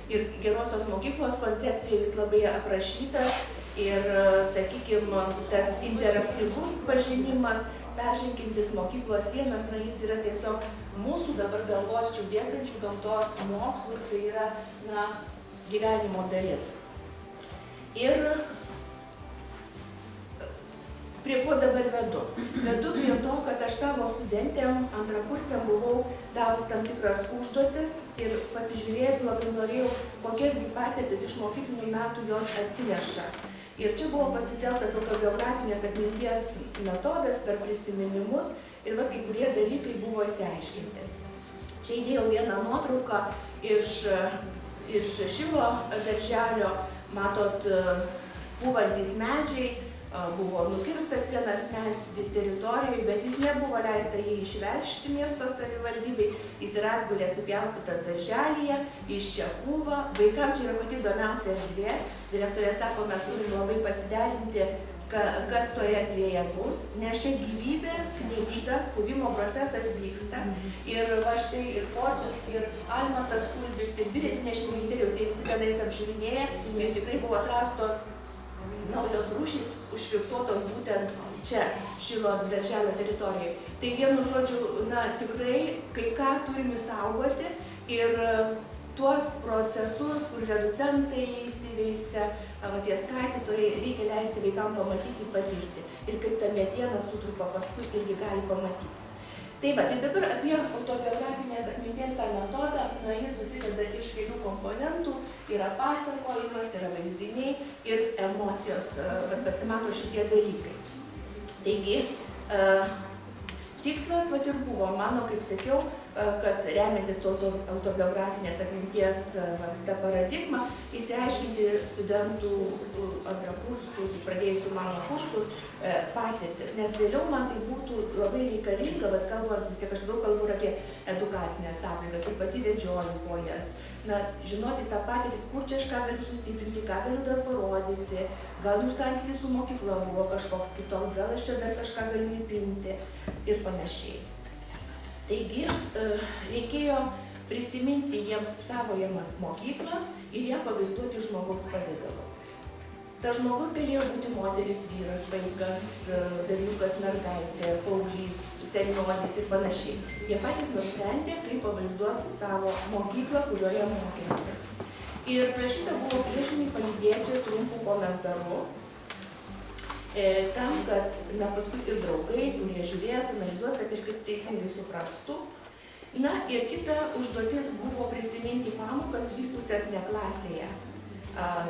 ir gerosios mokyklos koncepcijoje jis labai aprašytas. Ir, sakykime, tas interaktyvus pažinimas, peržengiantis mokyklos sienas, na, jis yra tiesiog mūsų dabar galvos dėstančių gamtos mokslus, tai yra, na, gyvenimo dalis. Ir prie ko dabar vedu? Vedu prie to, kad aš savo studentėm antrakursiam buvau davus tam tikras užduotis ir pasižiūrėti labai norėjau, kokias patirtis iš mokyklinių metų jos atsineša. Ir čia buvo pasitelktas autobiografinės atminties metodas per prisiminimus ir kai kurie dalykai buvo išsiaiškinti. Čia įdėjau vieną nuotrauką iš Šilo darželio, matot, pūvantys medžiai, buvo nukirstas vienas medis teritorijoje, bet jis nebuvo leista jį išvežti miesto savivaldybei, jis yra atgulė supjaustytas darželyje, iš čia pūva, vaikams čia yra pati įdomiausia erdvė, direktorė sako, mes turim labai pasiderinti, kas toje erdvėje bus, nes čia gyvybės knibžda, pūvimo procesas vyksta ir va štai ir Pocius, ir Almantas Kulbis, ir Biudžetinės ministerijos, tai visi tenais apžiūrinėja ir tikrai buvo atrastos naujos rūšys užfiksuotos būtent čia, Šilo darželio teritorijoje. Tai vienu žodžiu, na, tikrai kai ką turim išsaugoti ir tuos procesus, kur reducentai įsiveisia, tie skaitytojai, reikia leisti vaikams pamatyti, patirti. Ir kaip ta mediena sutrupa paskui irgi gali pamatyti. Tai va, tai dabar apie autobiografinės atminties tą metodą, na, jis susideda iš kelių komponentų, yra pasakojimas, yra vaizdiniai ir emocijos, pasimato šitie dalykai. Taigi, tikslas vat ir buvo mano, kaip sakiau, kad remiantis autobiografinės atminties tą paradigmą, įsiaiškinti studentų antrakursų, pradėjusių mano kursus patirtis, nes vėliau man tai būtų labai reikalinga, bet kalbant, vis tiek aš daug kalbu apie edukacinės aplinkas ir pati vedžioju po jas. Na, žinoti tą patirtį, kur čia aš ką galiu sustiprinti, ką galiu dar parodyti, gal jų santykis su mokykla buvo kažkoks kitoks, gal aš čia dar kažką galiu įpinti ir panašiai. Taigi, reikėjo prisiminti jiems savoje mokyklą ir ją pavaizduoti žmogaus pavidalu. Tas žmogus galėjo būti moteris, vyras, vaikas, berniukas, mergaitė, paauglys, senjoris ir panašiai. Jie patys nusprendė, kaip pavaizduos savo mokyklą, kurioje mokėsi. Ir prašyta buvo piešinį palydėti trumpų komentarų, tam, kad na, paskui ir draugai, kurie žiūrės, analizuos, kad ir teisingai suprastų. Na ir kita užduotis buvo prisiminti pamokas vykusias ne klasėje.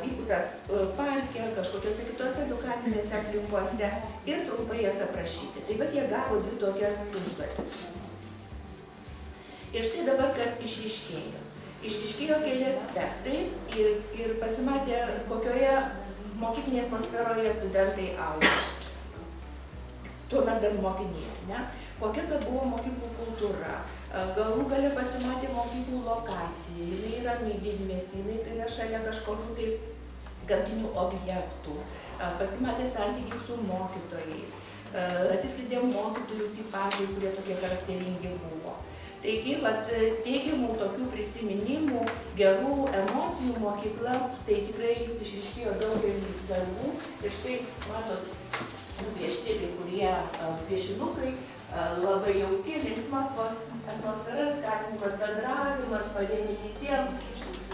vykusias parke, kažkokiose kitose edukacinėse aplinkose ir trumpai jas aprašyti. Taip pat jie gavo 2 tokias užduotis. Ir štai dabar kas išryškėjo. Išryškėjo keli aspektai ir pasimatė, kokioje mokyklinėje atmosferoje studentai augo. Tuomet dar mokiniai, ne? Kokia ta buvo mokyklų kultūra. Galų gale pasimatė mokyklų lokacija, jinai yra didmiesty, jinai yra šalia kažkokių tai gamtinių objektų, pasimatė santykiai su mokytojais, atsiskleidė mokytojų tipažai, kurie tokie charakteringi buvo. Taigi, teigiamų tokių prisiminimų, gerų emocijų mokykla, tai tikrai išryškėjo daugelį darbų. Ir štai, matot, nupiešti kai kurie piešinukai, labai jauki, linksma atmosfera, skatinimas bendravimas, pavieni kitiems.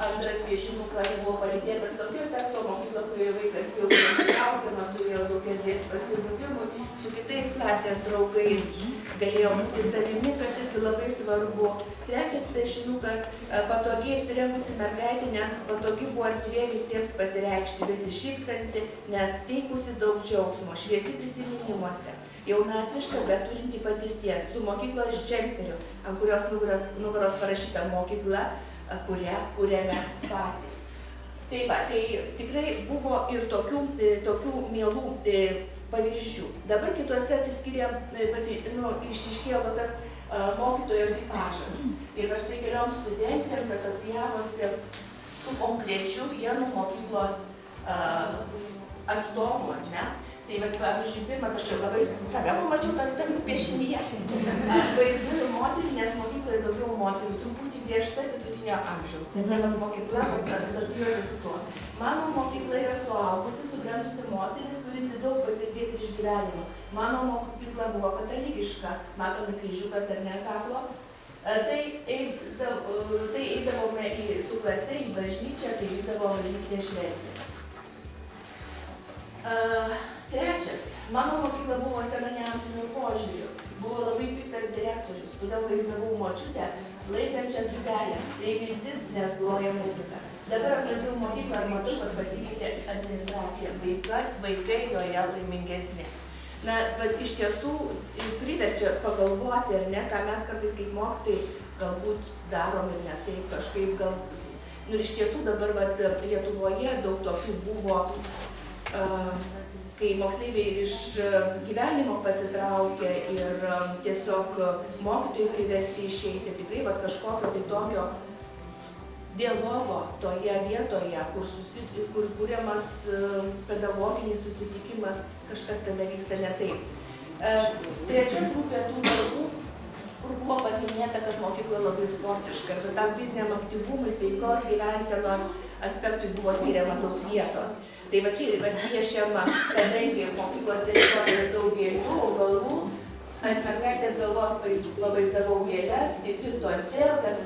Antras piešinukas buvo palydėtas tokio teksto mokykla, kurioje vaikas jau įtraukiamas, turėjo daug erdvės pasibuvimui, su kitais klasės draugais galėjo būti savimi, kas irgi labai svarbu. Trečias piešinukas patogiai apsirengusi mergaitė, nes patogi buvo erdvė visiems pasireikšti, besišypsanti, nes teikusi daug džiaugsmo, šviesi prisiminimuose. Jaunatviška, bet turinti patirties, su mokyklos džemperiu, ant kurios nugaros parašyta mokykla, kurią kūrėme patys. Tai va, tai tikrai buvo ir tokių mielų pavyzdžių. Dabar kituose atsiskyrė, išryškėjo tas mokytojo tipažas. Ir štai kelioms studentėms asocijavosi su konkrečiu vienu mokyklos atstovu, ne? Tai, pavyzdžiui, pirmas, aš čia labai save pamačiau tam piešinyje. Vaizduoju moterį, nes mokykloje daugiau moterų, truputį griežta vidutinio amžiaus. Mokykla asocijuosi su tuo. Mano mokykla yra suaugusi, subrendusi moteris, turinti daug patirties ir išgyvenimų. Mano mokykla buvo katalikiška, matome kryžiukas ar ne kaklo. Tai eidavome su klase į bažnyčią, kai vykdavo bažnytinės šventės. Trečias, mano mokykla buvo sena neamžinių požiūrių. Buvo labai piktas direktorius, todėl vaizdavau močiutę, laikančią dūdelę. Tai viltis, nes groja muzika. Dabar apžadėjau mokyklą ir matau, kad pasikeitė administracija. Vaikai joje laimingesni. Na, bet iš tiesų priverčia pagalvoti, ar ne, ką mes kartais kaip mokytojai galbūt darom ir ne taip kažkaip gal. Nu, iš tiesų dabar Lietuvoje daug tokių buvo, kai moksleiviai iš gyvenimo pasitraukė ir tiesiog mokytojai priversti išeiti, tikrai kažkokio tai tokio dialogo toje vietoje, kur kūriamas pedagoginis susitikimas, kažkas tame vyksta ne taip. Trečia grupė tų darbų, kur buvo paminėta, kad mokykla labai sportiška, bet tam fiziniam aktyvumui, sveikos gyvensenos aspektui buvo skiriama daug vietos. Tai va čia ir piešiama, kadangi mokyklos teritorijoje daug gėlių, augalų, ant mergaitės galvos pavaizdavau gėles, kiti todėl, kad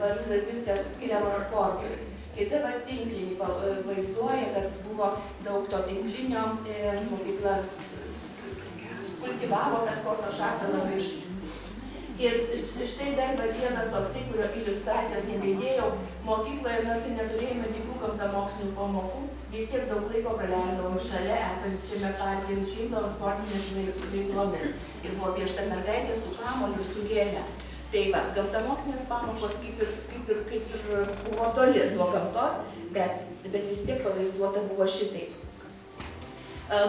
viskas skiriama sportui. Kita tinklinį vaizduoja, kad buvo daug to tinklinio, mokykla kultivavo tą sporto šaką labai iš. Ir štai dar vienas toksai, kurio iliustracijos nebėdėjau, mokykloje nors ir neturėjome tikrų gamtamokslinių pamokų, vis tiek daug laiko praleidom šalia esančiame parke ir užsiimdavom sportinės veiklomis. Ir buvo piešta mergaitė su kamuoliu ir su gėle. Tai va, gamtamokslinės pamokos kaip ir buvo toli nuo gamtos, bet vis tiek pavaizduota buvo šitaip.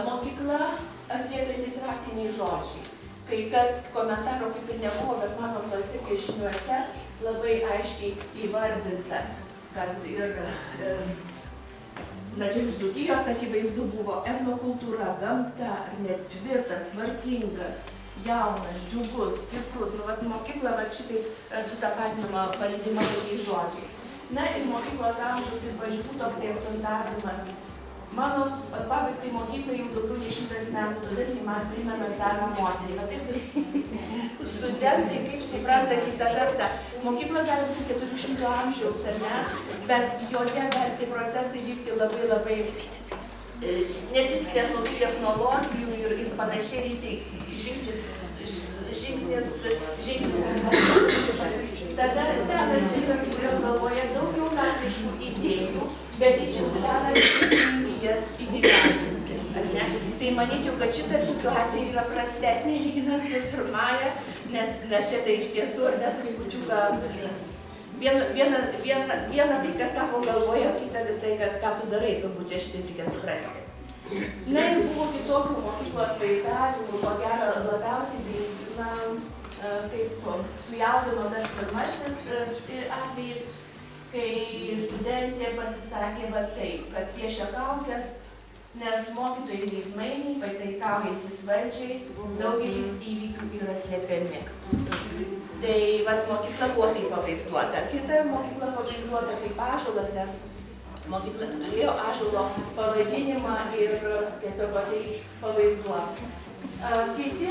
Mokykla atliepiantys raktiniai žodžiai. Kai kas komentaro kaip ir nebuvo, bet manom tose piešiniuose labai aiškiai įvardinta, kad ir čia iš Dzūkijos akivaizdu buvo etnokultūra, gamta, ar net tvirtas, tvarkingas, jaunas, džiugus, stiprus. Mokykla šitaip sutapatinama palydima tokiais žodžiais. Na ir mokyklos amžiaus ir pažiūrų toksai akcentavimas. Mano pabaigtai mokyklai jau daugiau nei 100 metų, todėl tai man primena seną moterį. Va taip studentai, kaip supranta kitą kartą, mokykla gali būti 400 amžiaus, ar ne, bet joje gali tie procesai vykti labai nesiskiriant nuo technologijų ir panašiai, tai žingsnis. Tada senas vyras, kurio galvoje daug jaunatviškų idėjų, bet jis jau senas įgyvendinti. Tai manyčiau, kad šita situacija yra prastesnė lyginant su pirmąja, nes čia tai iš tiesų ar net trupučiuką viena tai, kas sako galvoje, o kita visai, ką tu darai, turbūt čia šitaip reikia suprasti. Na ir buvo kitokių mokyklos vaizdavimų, ko gero labiausiai, kaip sujaudino tas pirmasis atvejis, kai studentė pasisakė va taip, kad piešia kaukes, nes mokytojai veidmainiai, pataikaujantis valdžiai, daugelis įvykių yra slepiami. Tai vat mokykla buvo taip pavaizduota. Kita mokykla pavaizduota kaip ąžuolas, nes mokykla turėjo ąžuolo pavadinimą ir tiesiog tai pavaizduota. Kiti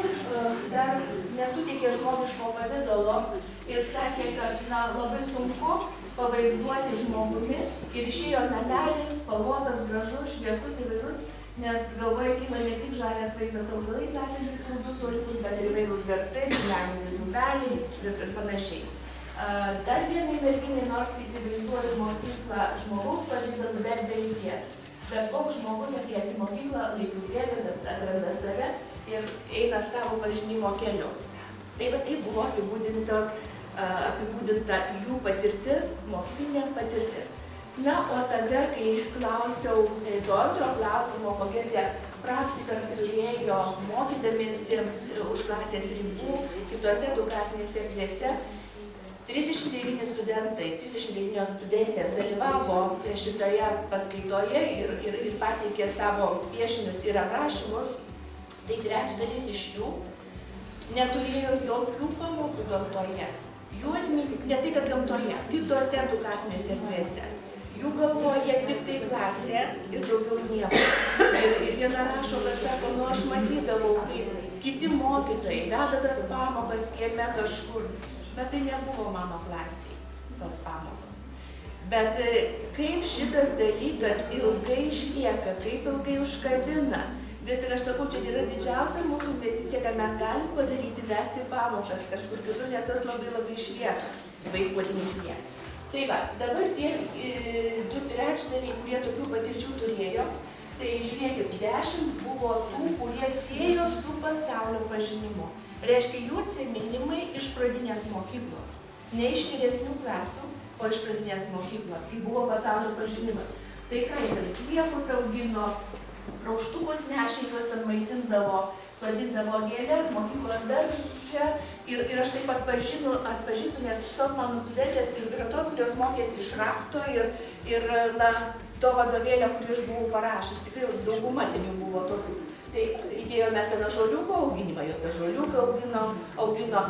dar nesuteikė žmogiško pavidalo ir sakė, kad labai sunku pavaizduoti žmogumi ir išėjo namelis, spalvotas, gražus, šviesus įvairus, nes galvoje kyla ne tik žalias vaizdas augalais lekiantis rudus uoliukus, bet ir įvairūs garsai, gyvenantys upeliais ir panašiai. Dar vienai merginai, nors įsivaizduoju mokyklą žmogaus pavyzdžių, bet be lyties. Bet koks žmogus atėjęs į mokyklą, laikų bėga, atranda save ir eina savo pažinimo keliu. Tai va tai buvo apibūdinta jų patirtis, mokyklinė patirtis. Na, o tada, kai klausiau to antro klausimo, kokias jie praktikas turėjo mokydamiesi už klasės ribų, kitose edukacinėse erdvėse, 39 studentai, 39 studentės dalyvavo šitoje paskaitoje ir pateikė savo piešinius ir aprašymus, tai trečdalis iš jų neturėjo jokių pamokų gamtoje. Jų ne tai, kad gamtoje, kitose edukacinėse erdvėse. Jų galvoje tik tai klasė ir daugiau nieko. Ir viena rašo, kad sako, aš matydavau, kaip kiti mokytojai veda tas pamokas kieme kažkur. Bet tai nebuvo mano klasiai, tos pamokos. Bet kaip šitas dalykas ilgai išlieka, kaip ilgai užkabina. Vis tik aš sakau, čia yra didžiausia mūsų investicija, kad mes galim padaryti, vesti pamokas kažkur kitur, nes jos labai išlieka vaikų atmintyje. Tai va, dabar tie 2/3, kurie tokių patirčių turėjo, tai žiūrėkit, 10 buvo tų, kurie siejo su pasaulio pažinimu. Reiškia, jų atsiminimai iš pradinės mokyklos. Ne iš vyresnių klasių, o iš pradinės mokyklos, kai buvo pasaulio pažinimas. Tai ką jie sliekus augino, rauštukus nešė, juos atmaitindavo, sodindavo gėlės, mokyklos daržą. Ir aš taip atpažįstu, nes šitos mano studentės yra tos, kurios mokėsi iš rakto ir to vadovėlio, kurį aš buvau parašęs. Tikrai dauguma ten jų buvo tokių. Tai įdėjome ten žoliuko auginimą, jos žoliuką augino,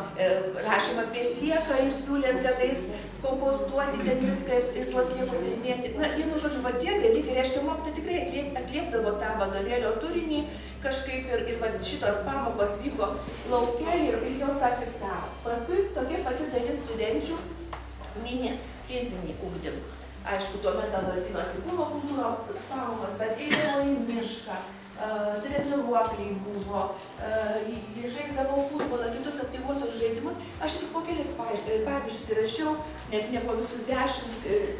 rašymą apie slieką ir siūlėm tenais kompostuoti, ten viską ir tuos sliekus tyrinėti. Na, vienu žodžiu, va tie dalykai, reiškia, mokytojai tikrai atliepdavo tą vadovėlio turinį kažkaip ir šitos pamokos vyko lauke ir jos tą fiksavo. Paskui tokia pati dalis studenčių mini fizinį ugdymą. Aišku, tuomet gal vadinosi kūno kultūros pamokos, bet eidavo į mišką. Treniruokliai buvo, žaisdavau futbolą, kitus aktyvuosius žaidimus. Aš tik po kelis pavyzdžius įrašiau, net ne po visus 10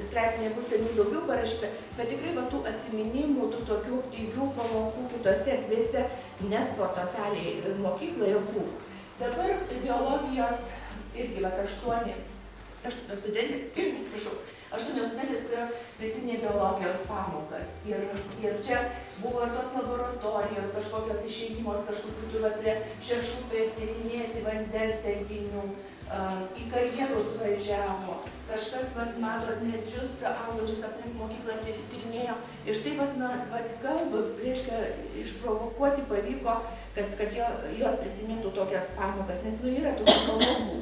straipsnių, nebus ten jų daugiau parašyta, bet tikrai va tų atsiminimų, tų tokių aktyvių pamokų kitose erdvėse, ne sporto salėje mokykloje buvo. Dabar biologijos irgi va 8 studentės, atsiprašau, 8 studentės, kurios prisiminė biologijos pamokas. Ir čia buvo ir tos laboratorijos, kažkokios išėjimos, kažkur kitur prie šešupės tyrinėti vandens telkinių, į karjerus važiavo. Kažkas, matot, medžius augančius aplink mokyklą tyrinėjo. Ir štai, kalba, reiškia, išprovokuoti pavyko, kad jos prisimintų tokias pamokas, nes yra tokių pamokų.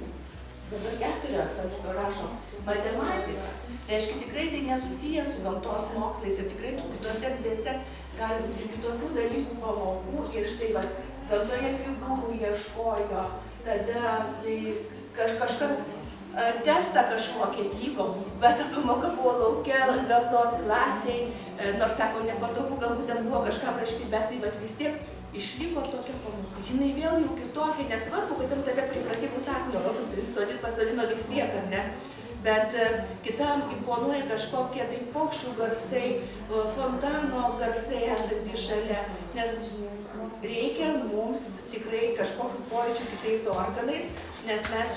Dabar 4 rašo matematika. Reiškia, tikrai tai nesusiję su gamtos mokslais ir tikrai kitose erdvėse gali būti kitokių dalykų pamokų. Ir štai, gamtoje figūrų ieškojo, tada kažkas testą kažkokį atliko, bet ta pamoka buvo lauke, gamtos klasiai, nors sako, nepatogu, galbūt ten buvo kažką prašyti, bet tai vis tiek išliko tokia pamoka. Jinai vėl jau kitokia, nesvarbu, kad ten tave kaip pratybus asmenio, galbūt pasodino vis tiek, ar ne? bet kitam imponuoja kažkokie tai paukščių garsai, fontano garsai esantys šalia, nes reikia mums tikrai kažkokių pojūčių kitais organais, nes mes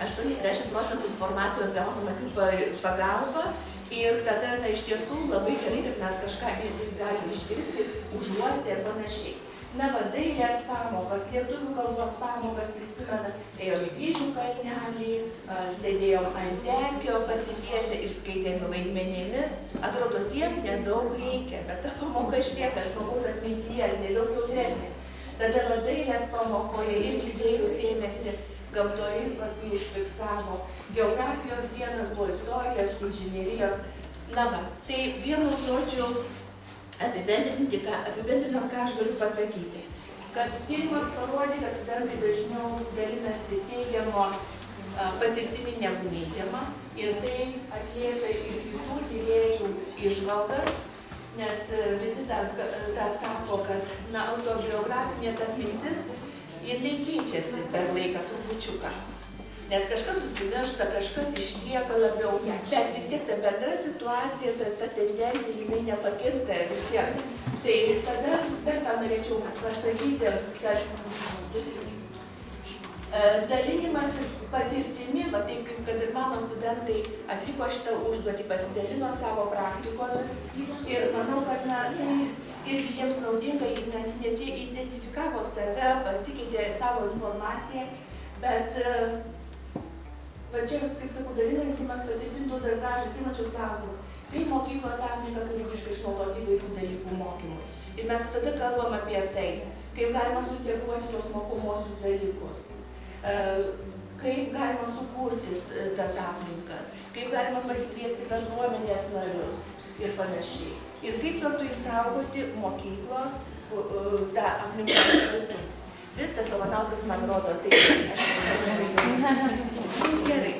80% informacijos gauname kaip pagalba ir tada iš tiesų labai gerai, kad mes kažką galim išgirsti, užuosti ir panašiai. Na, va, dailės pamokas, lietuvių kalbos pamokas, prisimena, ėjom į Kryžių kalnelį, sėdėjom ant tekio pasitiesę ir skaitėm vaidmenimis. Atrodo, tiek nedaug reikia, bet ta pamoka išlieka žmogaus atminties, nedaug jautresnė. Tada va, dailės pamokoje irgi dėjus ėmėsi gamtoje ir paskui išfiksavo. Geografijos vienas buvo istorijos, inžinierijos. Na, va, tai vienu žodžiu, apibendrinant, ką aš galiu pasakyti, kad tyrimas parodė, kad studentai dažniau dalinasi teigiamo patirtimi negu neigiamą ir tai atliepia ir kitų tyrėjų įžvalgas, nes visi tą sako, kad autobiografinė ta mintis, jinai keičiasi per laiką trupučiuką. Nes kažkas susimiršta, kažkas išlieka labiau, bet vis tiek ta bendra situacija, ta tendencija, jinai nepakinta vis tiek. Tai tada dar ką norėčiau pasakyti, kad dalinimasis patirtimi, taip kad ir mano studentai atliko šitą užduotį, pasidalino savo praktikomis ir manau, kad tai irgi jiems naudinga, nes jie identifikavo save, pasikeitė savo informaciją, bet va čia, kaip sakau, dalinantimas patirtintų dar gražą kylančius klausimus. Tai mokyklos aplinka kūrybiškai išnaudoti įvairių dalykų mokymui. Ir mes tada kalbam apie tai, kaip galima suintegruoti tos mokomosius dalykus, kaip galima sukurti tas aplinkas, kaip galima pasikviesti bendruomenės narius ir panašiai. Ir kaip kartu išsaugoti mokyklos tą aplinkos. Viskas, Lavanauskas man rodo, tai gerai.